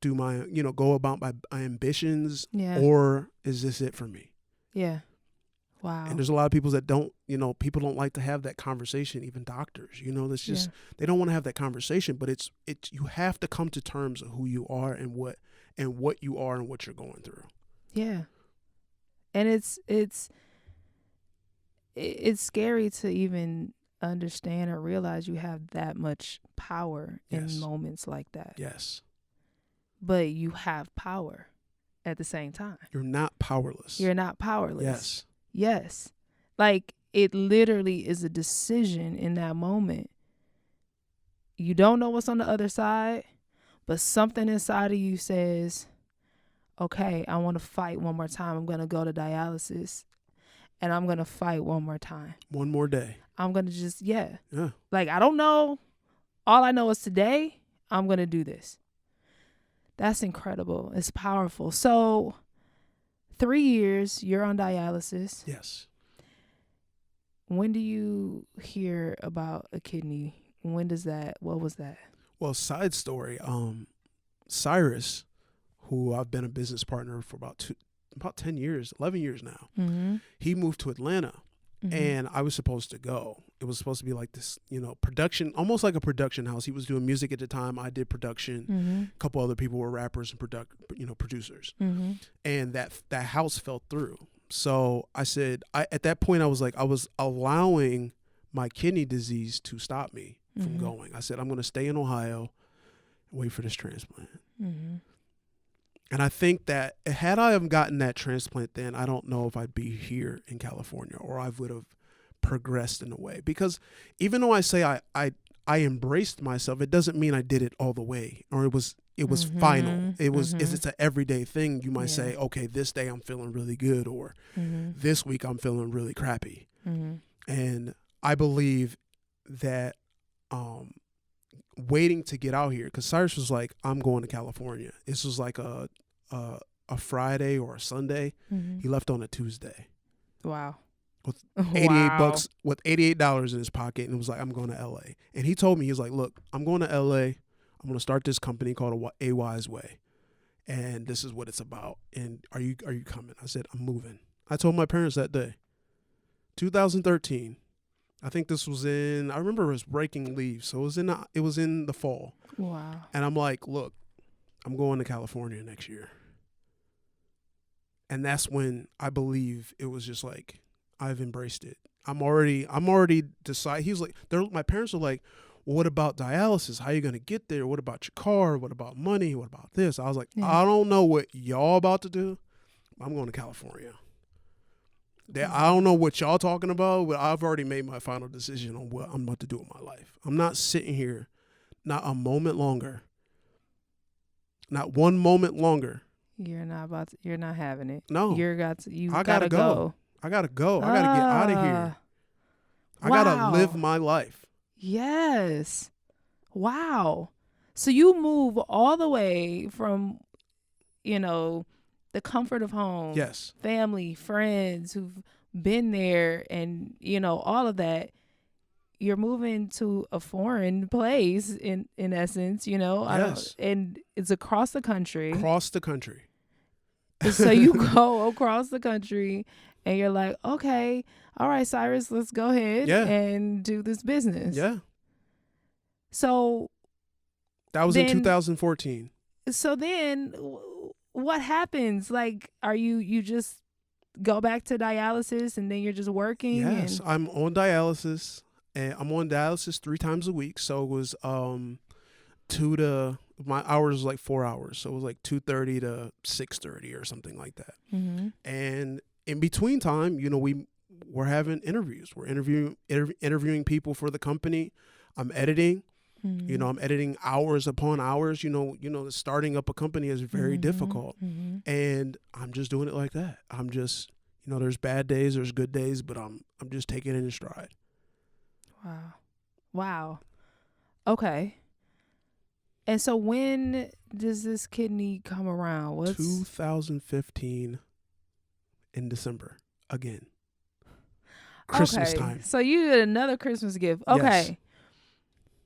do my, go about my ambitions. Yeah. Or is this it for me? Yeah. Wow. And there's a lot of people that don't, people don't like to have that conversation, even doctors, it's just, they don't want to have that conversation, but it's, you have to come to terms of who you are and what you are and what you're going through. Yeah. And it's scary to even understand or realize you have that much power in moments like that. Yes. But you have power at the same time. You're not powerless. You're not powerless. Yes. Yes. Like, it literally is a decision in that moment. You don't know what's on the other side, but something inside of you says, okay, I want to fight one more time. I'm going to go to dialysis and I'm going to fight one more time. One more day. I'm going to just, Yeah. Like, I don't know. All I know is today, I'm going to do this. That's incredible. It's powerful. So 3 years, you're on dialysis. Yes. When do you hear about a kidney? What was that? Well, side story, Cyrus, who I've been a business partner for about 10 years, 11 years now, Mm-hmm. he moved to Atlanta. Mm-hmm. And I was supposed to go. It was supposed to be like this, production, almost like a production house. He was doing music at the time. I did production. Mm-hmm. A couple other people were rappers and producers. Mm-hmm. And that house fell through. So I said, at that point, I was like, I was allowing my kidney disease to stop me from going. I said, I'm going to stay in Ohio and wait for this transplant. Mm-hmm. And I think that had I have gotten that transplant then, I don't know if I'd be here in California or I would have progressed in a way. Because even though I say I embraced myself, it doesn't mean I did it all the way or it was final. It was if it's an everyday thing, you might say, okay, this day I'm feeling really good or this week I'm feeling really crappy. And I believe that waiting to get out here, because Cyrus was like, I'm going to California. This was like a Friday or a Sunday. He left on a Tuesday. Wow. With $88 with $88 in his pocket, and was like, I'm going to LA. And he told me, he was like, look, I'm going to LA. I'm going to start this company called A Wise Way. And this is what it's about. And are you coming? I said, I'm moving. I told my parents that day. 2013. I think this was I remember it was breaking leaves. So it was in the fall. Wow. And I'm like, look, I'm going to California next year. And that's when I believe it was just like, I've embraced it. I'm already decided. He was like, my parents were like, well, what about dialysis? How are you going to get there? What about your car? What about money? What about this? I was like, I don't know what y'all about to do. I'm going to California. I don't know what y'all talking about, but I've already made my final decision on what I'm about to do with my life. I'm not sitting here, not a moment longer, not one moment longer. You're not having it. No. I gotta go. I gotta go. I gotta get out of here. I gotta live my life. Yes. Wow. So you move all the way from, the comfort of home. Yes. Family, friends who've been there and, all of that. You're moving to a foreign place in essence, Yes. And it's across the country. Across the country. So you go across the country and you're like, okay, all right, Cyrus, let's go ahead and do this business. Yeah. So that was in 2014. So then what happens? Like, are you just go back to dialysis and then you're just working? Yes, I'm on dialysis. And I'm on dialysis 3 times a week. So it was my hours was like 4 hours. So it was like 2:30 to 6:30 or something like that. Mm-hmm. And in between time, we're having interviews. We're interviewing people for the company. I'm editing. Mm-hmm. I'm editing hours upon hours. Starting up a company is very difficult. Mm-hmm. And I'm just doing it like that. I'm just, there's bad days, there's good days, but I'm just taking it in stride. Wow. Okay. And so when does this kidney come around? 2015 in December again. Christmas time. So you get another Christmas gift. Okay. Yes.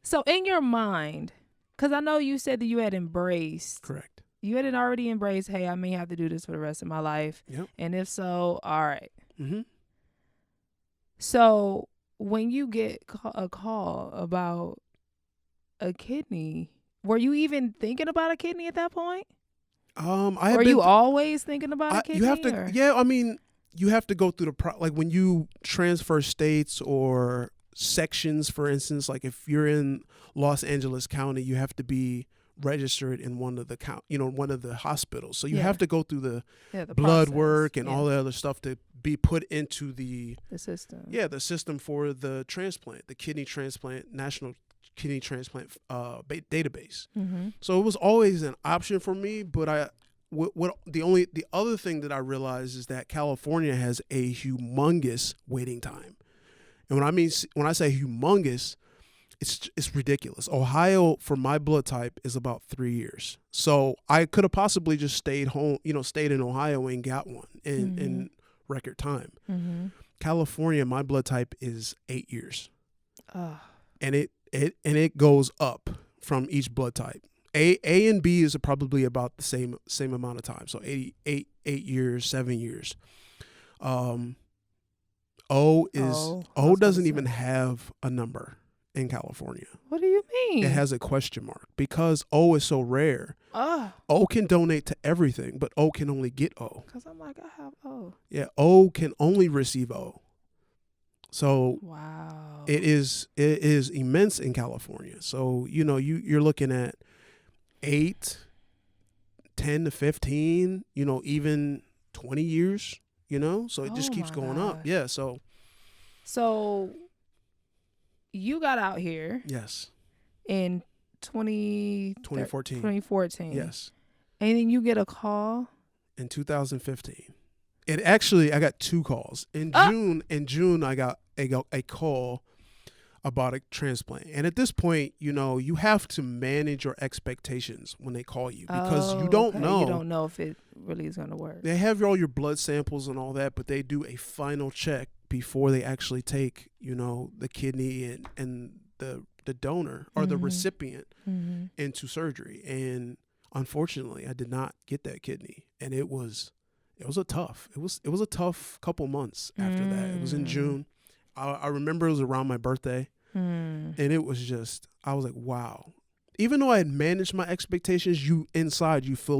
So in your mind, because I know you said that you had embraced. Correct. You had already embraced, hey, I may have to do this for the rest of my life. Yep. And if so, all right. Mm-hmm. So when you get a call about a kidney, were you even thinking about a kidney at that point? Were you always thinking about a kidney? You have to. Yeah, I mean, you have to go through like when you transfer states or sections, for instance, like if you're in Los Angeles County, you have to be registered in one of the one of the hospitals. So you have to go through the blood process. work and all the other stuff to be put into the system. Yeah, the system for the transplant, the kidney transplant, national kidney transplant database. So it was always an option for me, but the other thing that I realized is that California has a humongous waiting time. And when I say humongous, it's ridiculous. Ohio, for my blood type, is about 3 years. So I could have possibly just stayed home, stayed in Ohio and got one in record time. California, my blood type is 8 years. And it goes up from each blood type. A and B is probably about the same amount of time. So 8 years, 7 years. O doesn't even have a number in California. What do you mean? It has a question mark because O is so rare. O can donate to everything, but O can only get O. Because I'm like, I have O. Yeah, O can only receive O. So wow, it is immense in California. So you're looking at 8, 10 to 15, even 20 years. So it just keeps going up. Yeah. So you got out here. Yes. In 2014. 2014. Yes. And then you get a call in 2015. I got 2 calls. In June I got a call about a transplant. And at this point, you have to manage your expectations when they call you because you don't know. You don't know if it really is going to work. They have all your blood samples and all that, but they do a final check before they actually take, the kidney and the donor or the recipient into surgery. And unfortunately, I did not get that kidney. And it was a tough couple months after that. It was in June. I remember it was around my birthday. And it was just, I was like, wow. Even though I had managed my expectations, you feel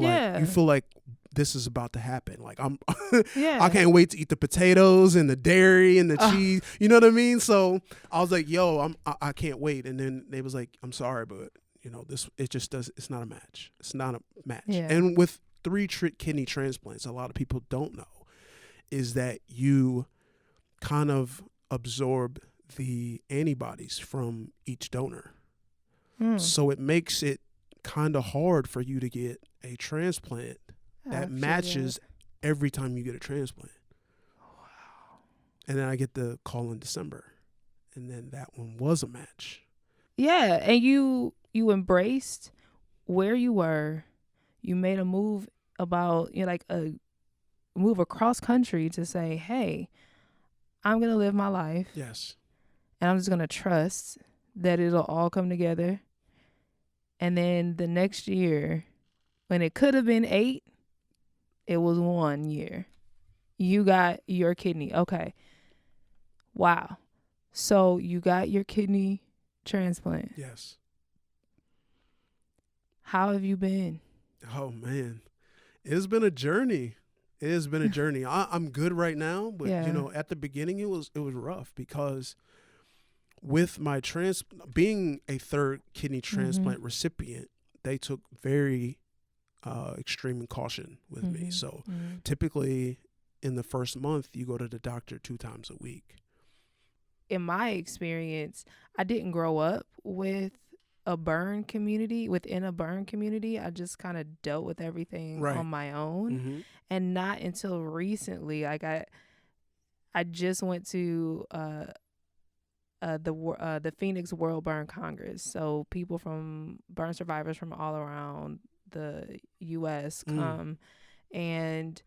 like this is about to happen. Like I can't wait to eat the potatoes and the dairy and the cheese. You know what I mean? So I was like, yo, I can't wait. And then they was like, I'm sorry, but it's not a match. It's not a match. Yeah. And with 3 kidney transplants, a lot of people don't know is that you kind of absorb the antibodies from each donor. So it makes it kind of hard for you to get a transplant that matches every time you get a transplant. Wow. And then I get the call in December. And then that one was a match. Yeah. And you embraced where you were. You made a move about, a move across country to say, hey, I'm going to live my life. Yes. And I'm just going to trust that it'll all come together. And then the next year, when it could have been 8, it was 1 year. You got your kidney. Okay. Wow. So you got your kidney transplant. Yes. How have you been? Oh, man. It's been a journey. It has been a journey. I'm good right now, but, at the beginning it was rough because with my being a 3rd kidney transplant recipient, they took very extreme caution with me. So typically in the first month, you go to the doctor 2 times a week. In my experience, I didn't grow up with within a burn community. I just kind of dealt with everything on my own. And not until recently, like I just went to the Phoenix World Burn Congress. So people from burn survivors from all around the U.S. come, and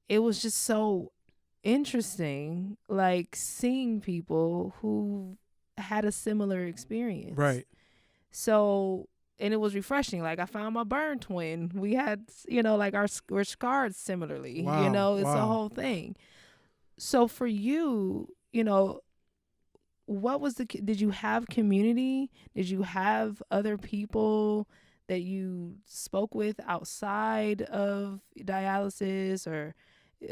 it was just so interesting, like seeing people who had a similar experience. Right. So, and it was refreshing. Like I found my burn twin. We had, we're scarred similarly. Wow. It's a whole thing. So for you, what was did you have community? Did you have other people that you spoke with outside of dialysis, or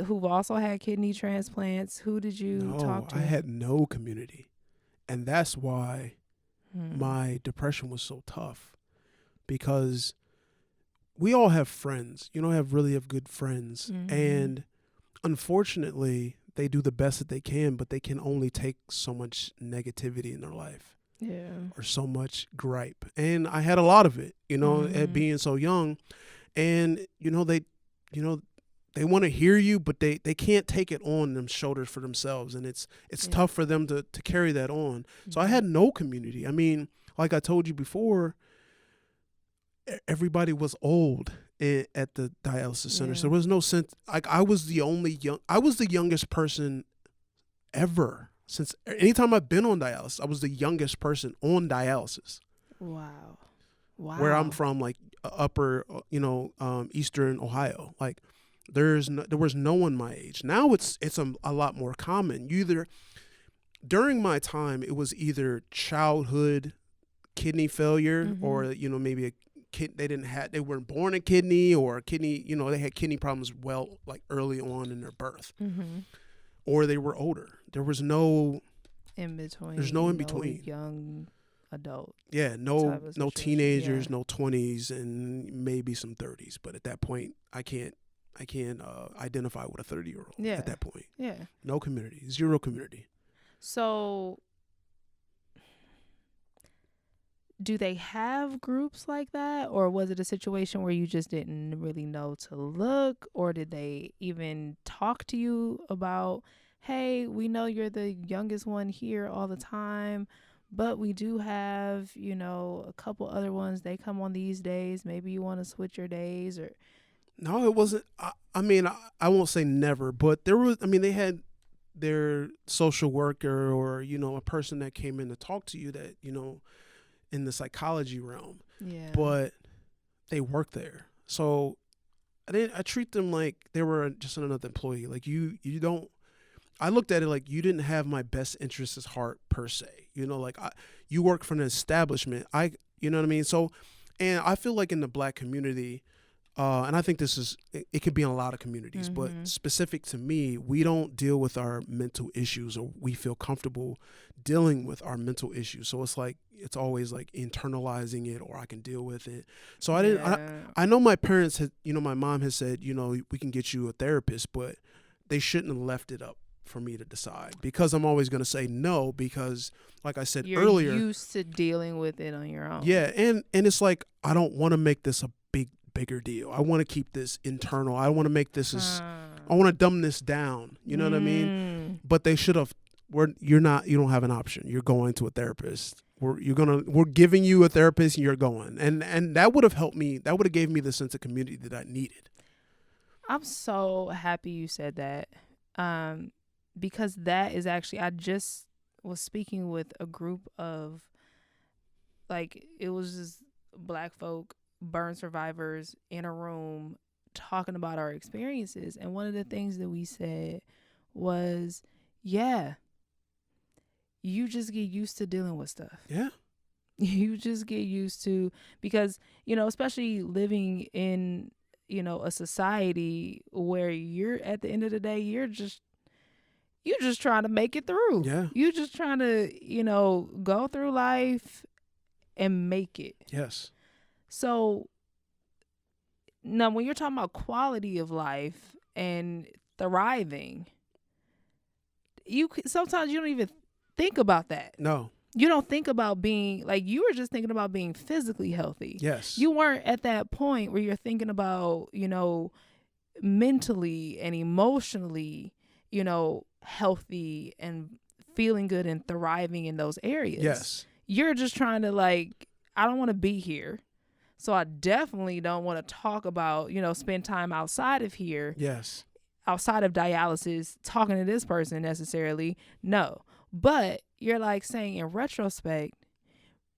who've also had kidney transplants? Who did you talk to? I had no community. And that's why my depression was so tough, because we all have friends, have good friends. And unfortunately, they do the best that they can, but they can only take so much negativity in their life. Yeah. Or so much gripe. And I had a lot of it, at being so young. And, they want to hear you, but they can't take it on them shoulders for themselves. And it's tough for them to carry that on. So I had no community. I mean, like I told you before, everybody was old at the dialysis center. So there was no sense. Like, I was the youngest person ever. Since anytime I've been on dialysis, I was the youngest person on dialysis. Wow. Where I'm from, like upper, Eastern Ohio. Like, there was no one my age. Now it's a lot more common. During my time, it was either childhood kidney failure, or maybe they weren't born a kidney, or kidney, they had kidney problems like early on in their birth, or they were older. There was no in between. There's no in between. Young adult. Yeah, no teenagers, no 20s, and maybe some 30s. But at that point, I can't identify with a 30-year-old at that point. Yeah. No community. Zero community. So do they have groups like that, or was it a situation where you just didn't really know to look, or did they even talk to you about, hey, we know you're the youngest one here all the time, but we do have, a couple other ones. They come on these days. Maybe you want to switch your days, or... No, it wasn't. I won't say never, but they had their social worker, or, a person that came in to talk to you that, in the psychology realm. Yeah. But they worked there. So I treat them like they were just another employee. Like, you don't, I looked at it like you didn't have my best interests at heart per se. You work for an establishment. You know what I mean? So, and I feel like in the Black community, and I think it could be in a lot of communities, but specific to me, we don't deal with our mental issues, or we feel comfortable dealing with our mental issues. So it's always like internalizing it, or I can deal with it. So I know my parents had, my mom has said, we can get you a therapist, but they shouldn't have left it up for me to decide, because I'm always going to say no, because like I said earlier, you're used to dealing with it on your own. Yeah. And it's like, I don't want to make this a bigger deal. I want to keep this internal. I want to make this I want to dumb this down. You know what I mean? But they should have. You don't have an option. You're going to a therapist. We're giving you a therapist, and you're going. And that would have helped me. That would have gave me the sense of community that I needed. I'm so happy you said that. Because that is actually, I just was speaking with a group of, like, it was just Black folk, burn survivors in a room talking about our experiences. And one of the things that we said was, you just get used to dealing with stuff. Yeah. You just get used to, because, especially living in, a society where you're, at the end of the day, you're just trying to make it through. Yeah. You're just trying to, go through life and make it. Yes. So now when you're talking about quality of life and thriving, sometimes you don't even think about that. No. You don't think about being, like, you were just thinking about being physically healthy. Yes. You weren't at that point where you're thinking about, mentally and emotionally, healthy and feeling good and thriving in those areas. Yes. You're just trying to, like, I don't want to be here. So I definitely don't want to talk about, spend time outside of here. Yes. Outside of dialysis, talking to this person necessarily. No. But you're like saying, in retrospect,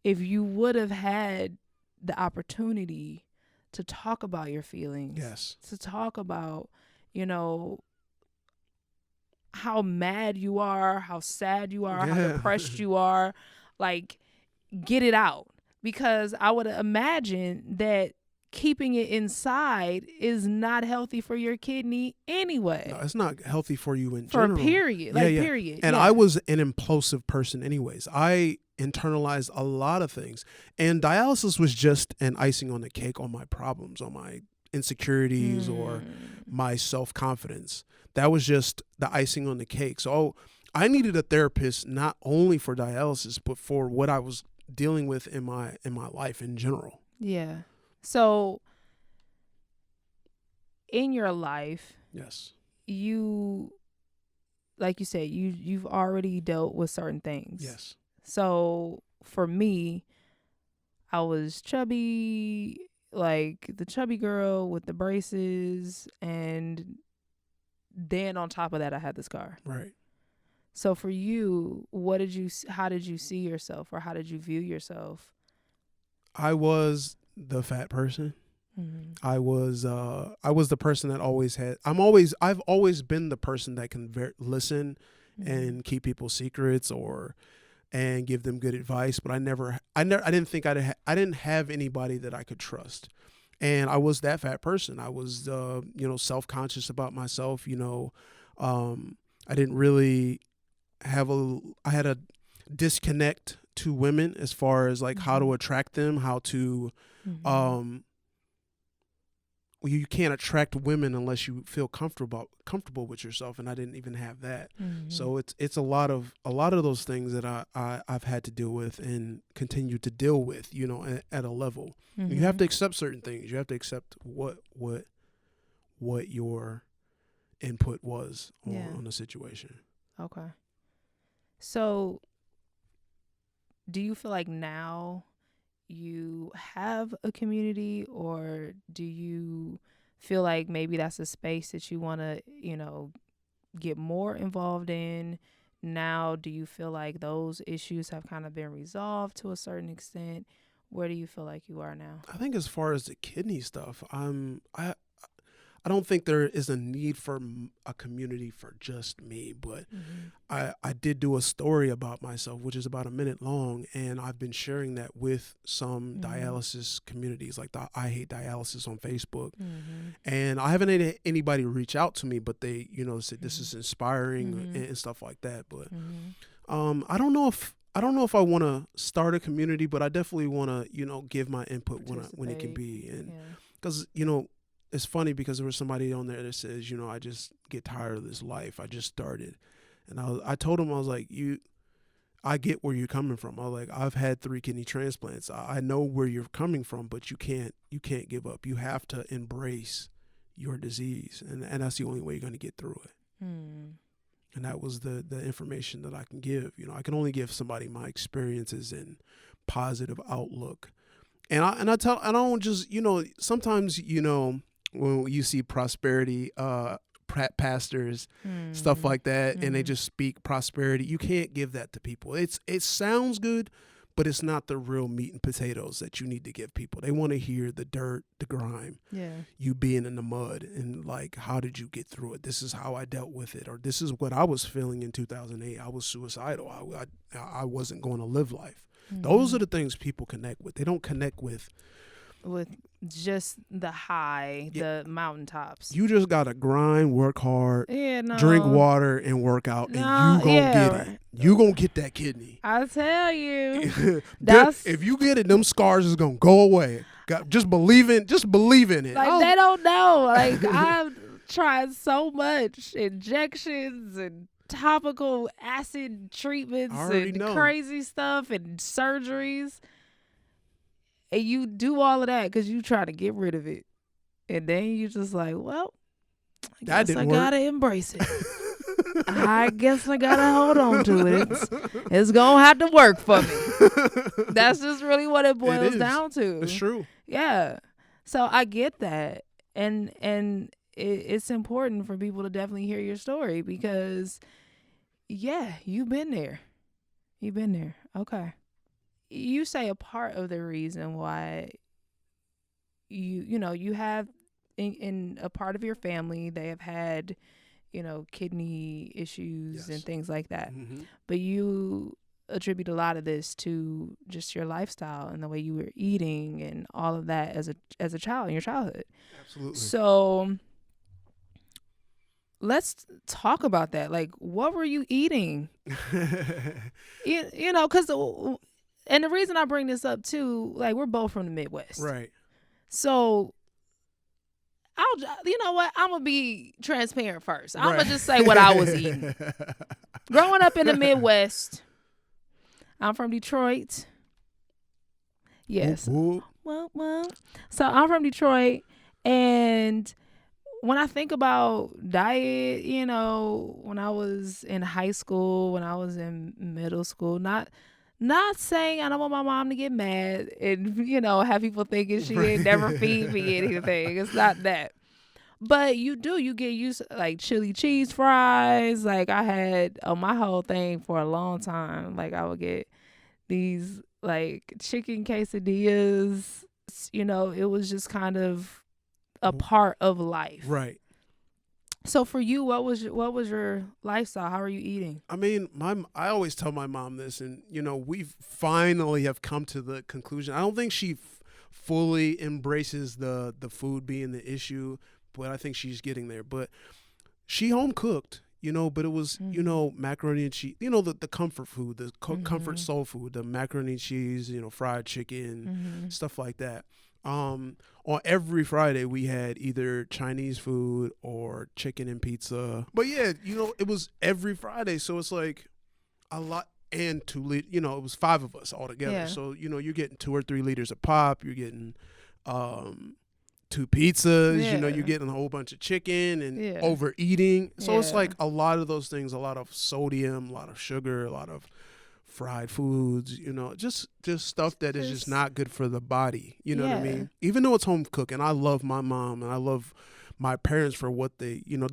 if you would have had the opportunity to talk about your feelings, yes, to talk about, how mad you are, how sad you are, how depressed you are, like, get it out. Because I would imagine that keeping it inside is not healthy for your kidney anyway. No, it's not healthy for you in For general. period. Yeah, Like, yeah. period. And yeah. I was an impulsive person anyways. I internalized a lot of things. And dialysis was just an icing on the cake on my problems, on my insecurities or my self-confidence. That was just the icing on the cake. So I needed a therapist not only for dialysis, but for what I was dealing with in my life in general. Yeah. So in your life, Yes. you, like you said, you've already dealt with certain things. Yes. So for me, I was chubby, like the chubby girl with the braces, and then on top of that, I had the scar. Right. So for you, how did you see yourself, or how did you view yourself? I was the fat person. Mm-hmm. I was the person that I've always been the person that can listen and keep people's secrets and give them good advice, but I didn't have anybody that I could trust. And I was that fat person. I was self-conscious about myself, I didn't really I had a disconnect to women as far as like how to attract them, how to you can't attract women unless you feel comfortable with yourself, and I didn't even have that. So it's a lot of those things that I've had to deal with and continue to deal with, at a level. You have to accept certain things. You have to accept what your input was on the situation. Okay. So do you feel like now you have a community, or do you feel like maybe that's a space that you want to, get more involved in now? Do you feel like those issues have kind of been resolved to a certain extent? Where do you feel like you are now? I think as far as the kidney stuff, I don't think there is a need for a community for just me, but I did do a story about myself, which is about a minute long, and I've been sharing that with some dialysis communities, like the I Hate Dialysis on Facebook. And I haven't had anybody reach out to me, but they, said this is inspiring and stuff like that. But I don't know if I want to start a community, but I definitely want to, give my input when it can be, and because it's funny because there was somebody on there that says, I just get tired of this life. I just started. And I told him, I was like, I get where you're coming from. I was like, I've had 3 kidney transplants. I know where you're coming from, but you can't give up. You have to embrace your disease. And that's the only way you're going to get through it. And that was the information that I can give. I can only give somebody my experiences and positive outlook. And I don't just, sometimes, when you see prosperity pastors, stuff like that, and they just speak prosperity, you can't give that to people. It sounds good, but it's not the real meat and potatoes that you need to give people. They want to hear the dirt, the grime, you being in the mud, and like, how did you get through it? This is how I dealt with it, or this is what I was feeling in 2008. I was suicidal. I wasn't going to live life. Those are the things people connect with. They don't connect with just the high, the mountaintops. You just gotta grind, work hard, drink water, and work out, and you gonna get it. You gonna get that kidney. I tell you, if you get it, them scars is gonna go away. Just believe in it. Like, they don't know. Like, I've tried so much injections and topical acid treatments and crazy stuff and surgeries. And you do all of that because you try to get rid of it. And then you just like, well, I guess I gotta embrace it. I guess I gotta hold on to it. It's gonna have to work for me. That's just really what it boils down to. It's true. Yeah. So I get that. And it's important for people to definitely hear your story because, you've been there. You've been there. Okay. You say a part of the reason why you have in a part of your family, they have had, kidney issues and things like that. But you attribute a lot of this to just your lifestyle and the way you were eating and all of that as a child in your childhood. Absolutely. So let's talk about that. Like, what were you eating? you know, because and the reason I bring this up too, like, we're both from the Midwest, Right. So you know what? I'm gonna be transparent first. I'm gonna just say what I was eating. Growing up in the Midwest, I'm from Detroit. Yes. Whoop, Well. So I'm from Detroit, and when I think about diet, you know, when I was in high school, when I was in middle school, not saying I don't want my mom to get mad and, you know, have people thinking she ain't never feed me anything. It's not that. But you get used to, like, chili cheese fries. Like, I had my whole thing for a long time. Like, I would get these, like, chicken quesadillas. You know, it was just kind of a part of life. Right. So for you, what was your lifestyle? How are you eating? I mean, I always tell my mom this, and, you know, we finally have come to the conclusion. I don't think she fully embraces the food being the issue, but I think she's getting there. But she home cooked, you know, but it was, you know, macaroni and cheese, you know, the comfort food, the comfort soul food, the macaroni and cheese, you know, fried chicken, stuff like that. On every Friday we had either Chinese food or chicken and pizza. But yeah, you know, it was every Friday, so it's like a lot. And 2 liters, you know, it was 5 of us all together. Yeah. So, you know, you're getting 2 or 3 liters of pop. You're getting 2 pizzas. Yeah. You know, you're getting a whole bunch of chicken and overeating. So it's like a lot of those things, a lot of sodium, a lot of sugar, a lot of fried foods, you know, just stuff that is just not good for the body. You know what I mean? Even though it's home cooked, and I love my mom and I love my parents for what they, you know,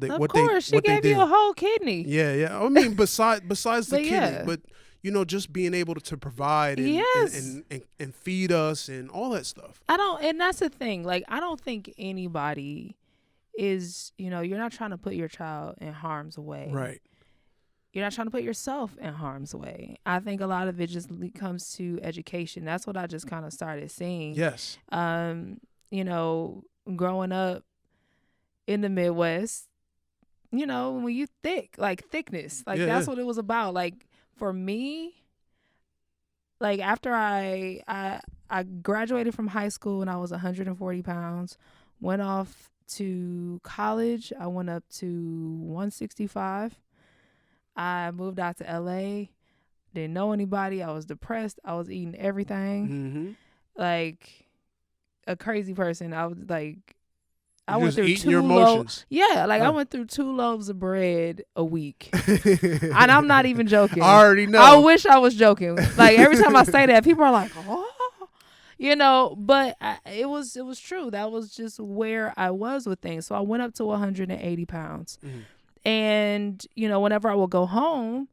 she gave you a whole kidney. Yeah. I mean, besides the kidney, but, you know, just being able to provide and feed us and all that stuff. And that's the thing. Like, I don't think anybody is, you know, you're not trying to put your child in harm's way. Right. You're not trying to put yourself in harm's way. I think a lot of it just comes to education. That's what I just kind of started seeing. Yes. You know, growing up in the Midwest, you know, when you thickness, like that's what it was about. Like, for me, like, after I graduated from high school and I was 140 pounds, went off to college. I went up to 165. I moved out to LA, didn't know anybody. I was depressed. I was eating everything. Like a crazy person. I was like, I went through 2 loaves. Yeah, like I went through 2 loaves of bread a week. And I'm not even joking. I already know. I wish I was joking. Like, every time I say that, people are like, oh. You know, but it was true. That was just where I was with things. So I went up to 180 pounds. And, you know, whenever I would go home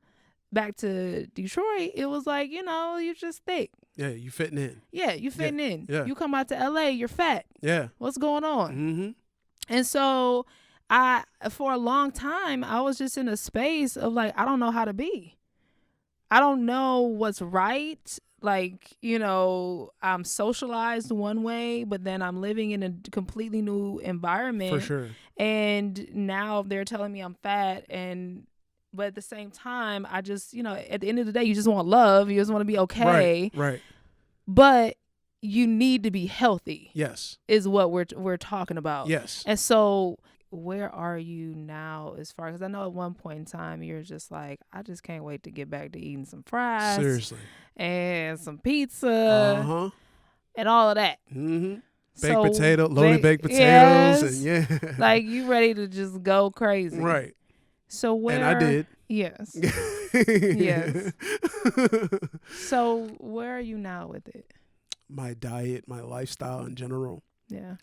back to Detroit, it was like, you know, you're just thick. Yeah, you fitting in. Yeah, you fitting in. Yeah. You come out to LA, you're fat. Yeah. What's going on? And so for a long time, I was just in a space of like, I don't know how to be. I don't know what's right. Like, you know, I'm socialized one way, but then I'm living in a completely new environment. For sure. And now they're telling me I'm fat. But at the same time, I just, you know, at the end of the day, you just want love. You just want to be okay. Right. But you need to be healthy. Yes. Is what we're talking about. Yes. And so, where are you now as far, because I know at one point in time you're just like, I just can't wait to get back to eating some fries. Seriously. And some pizza. And all of that. Loaded baked potatoes. And like, you ready to just go crazy. Right. So where? And I did. Yes. Yes. So where are you now with it? My diet, my lifestyle in general. Yeah.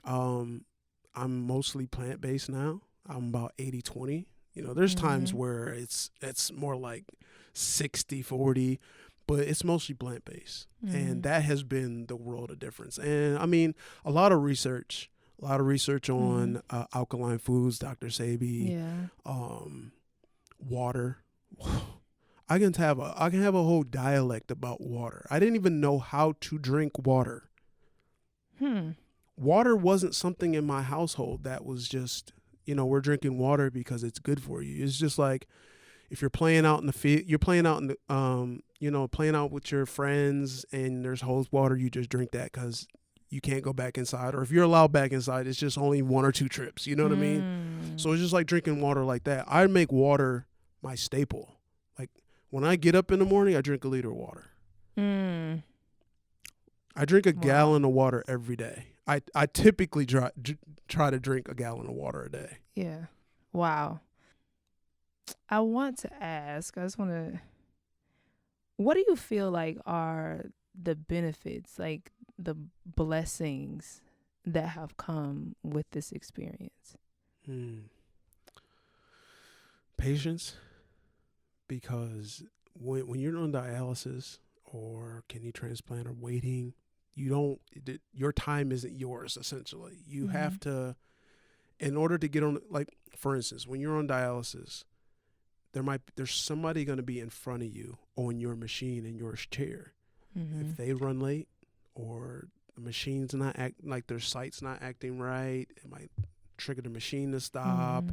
I'm mostly plant-based now. I'm about 80-20. You know, there's times where it's more like 60-40, but it's mostly plant-based. And that has been the world of difference. And I mean, a lot of research on alkaline foods, Dr. Sebi, water. I can have a whole dialect about water. I didn't even know how to drink water. Water wasn't something in my household that was just, we're drinking water because it's good for you. It's just like if you're playing out in the field, you're playing out in the, playing out with your friends and there's hose water, you just drink that because you can't go back inside. Or if you're allowed back inside, it's just only 1 or 2 trips. You know what I mean? So it's just like drinking water like that. I make water my staple. Like when I get up in the morning, I drink a liter of water. I drink a gallon of water every day. I typically try to drink a gallon of water a day. Yeah. Wow. I want to ask, what do you feel like are the benefits, like the blessings that have come with this experience? Patience, because when you're on dialysis or kidney transplant or waiting, your time isn't yours, essentially. You have to, in order to get on, like, for instance, when you're on dialysis, there's somebody going to be in front of you on your machine in your chair. If they run late or the machine's not like their site's not acting right, it might trigger the machine to stop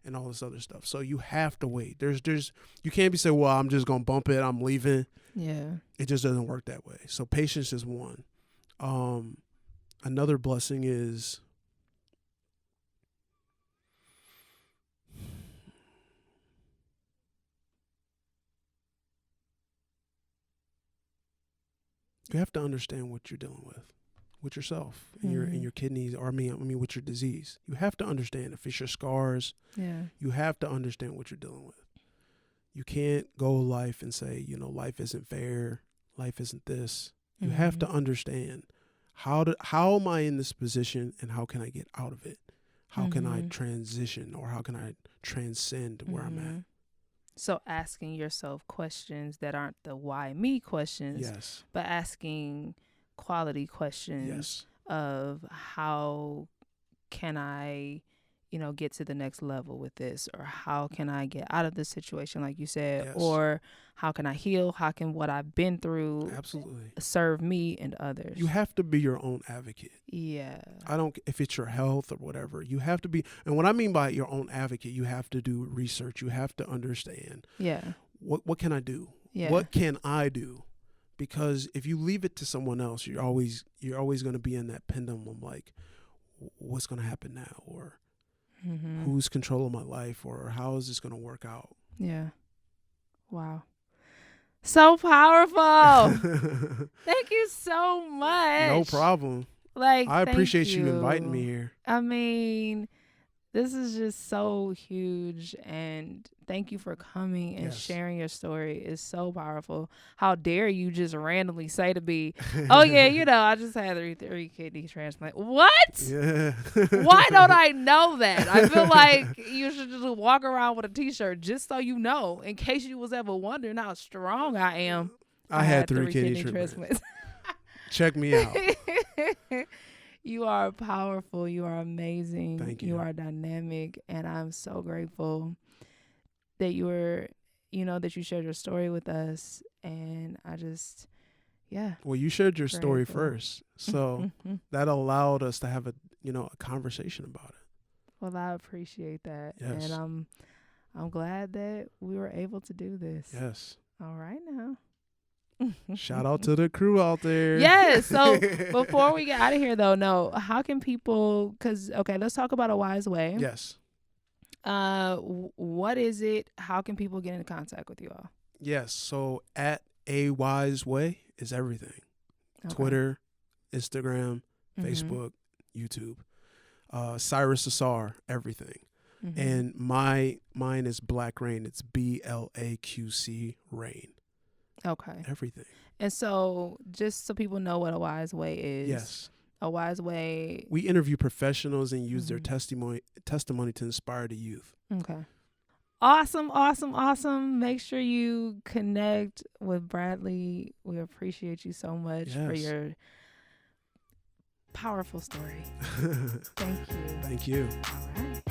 and all this other stuff. So you have to wait. You can't be saying, well, I'm just going to bump it, I'm leaving. Yeah. It just doesn't work that way. So patience is one. Another blessing is you have to understand what you're dealing with yourself and your kidneys, or I mean with your disease. You have to understand if it's your scars. Yeah. You have to understand what you're dealing with. You can't go life and say, life isn't fair, life isn't this. You have to understand how am I in this position and how can I get out of it? How can I transition, or how can I transcend where I'm at? So asking yourself questions that aren't the why me questions, yes, but asking quality questions of how can I, get to the next level with this, or how can I get out of this situation, like you said, or how can I heal? How can what I've been through serve me and others? You have to be your own advocate. Yeah. If it's your health or whatever, you have to be. And what I mean by your own advocate, you have to do research. You have to understand. Yeah. What can I do? Yeah. What can I do? Because if you leave it to someone else, you're always going to be in that pendulum, like, what's going to happen now, or who's controlling my life, or how is this going to work out? Yeah. Wow. So powerful. Thank you so much. No problem. I appreciate you inviting me here. I mean, this is just so huge, and thank you for coming and sharing your story. It's so powerful. How dare you just randomly say to me, oh yeah, I just had three kidney transplant. What? Yeah. Why don't I know that? I feel like you should just walk around with a t-shirt just so you know, in case you was ever wondering how strong I am. I had three kidney transplants. Check me out. You are powerful. You are amazing. Thank you. You are dynamic, and I'm so grateful that you were, that you shared your story with us. And I just, Well, you shared your story first, so that allowed us to have a conversation about it. Well, I appreciate that, yes. And I'm glad that we were able to do this. Yes. All right now. Shout out to the crew out there. Yes. So before we get out of here, though, how can people? Let's talk about A Wise Way. Yes. What is it? How can people get in contact with you all? Yes. So at A Wise Way is everything. Okay. Twitter, Instagram, Facebook, YouTube. Cyrus Asar, everything. And mine is Black Rain. It's BLAQC Rain. Okay. Everything. And so just so people know what A Wise Way is. Yes. A Wise Way. We interview professionals and use their testimony to inspire the youth. Okay. Awesome, awesome, awesome. Make sure you connect with Bradley. We appreciate you so much for your powerful story. Thank you. Thank you. All right.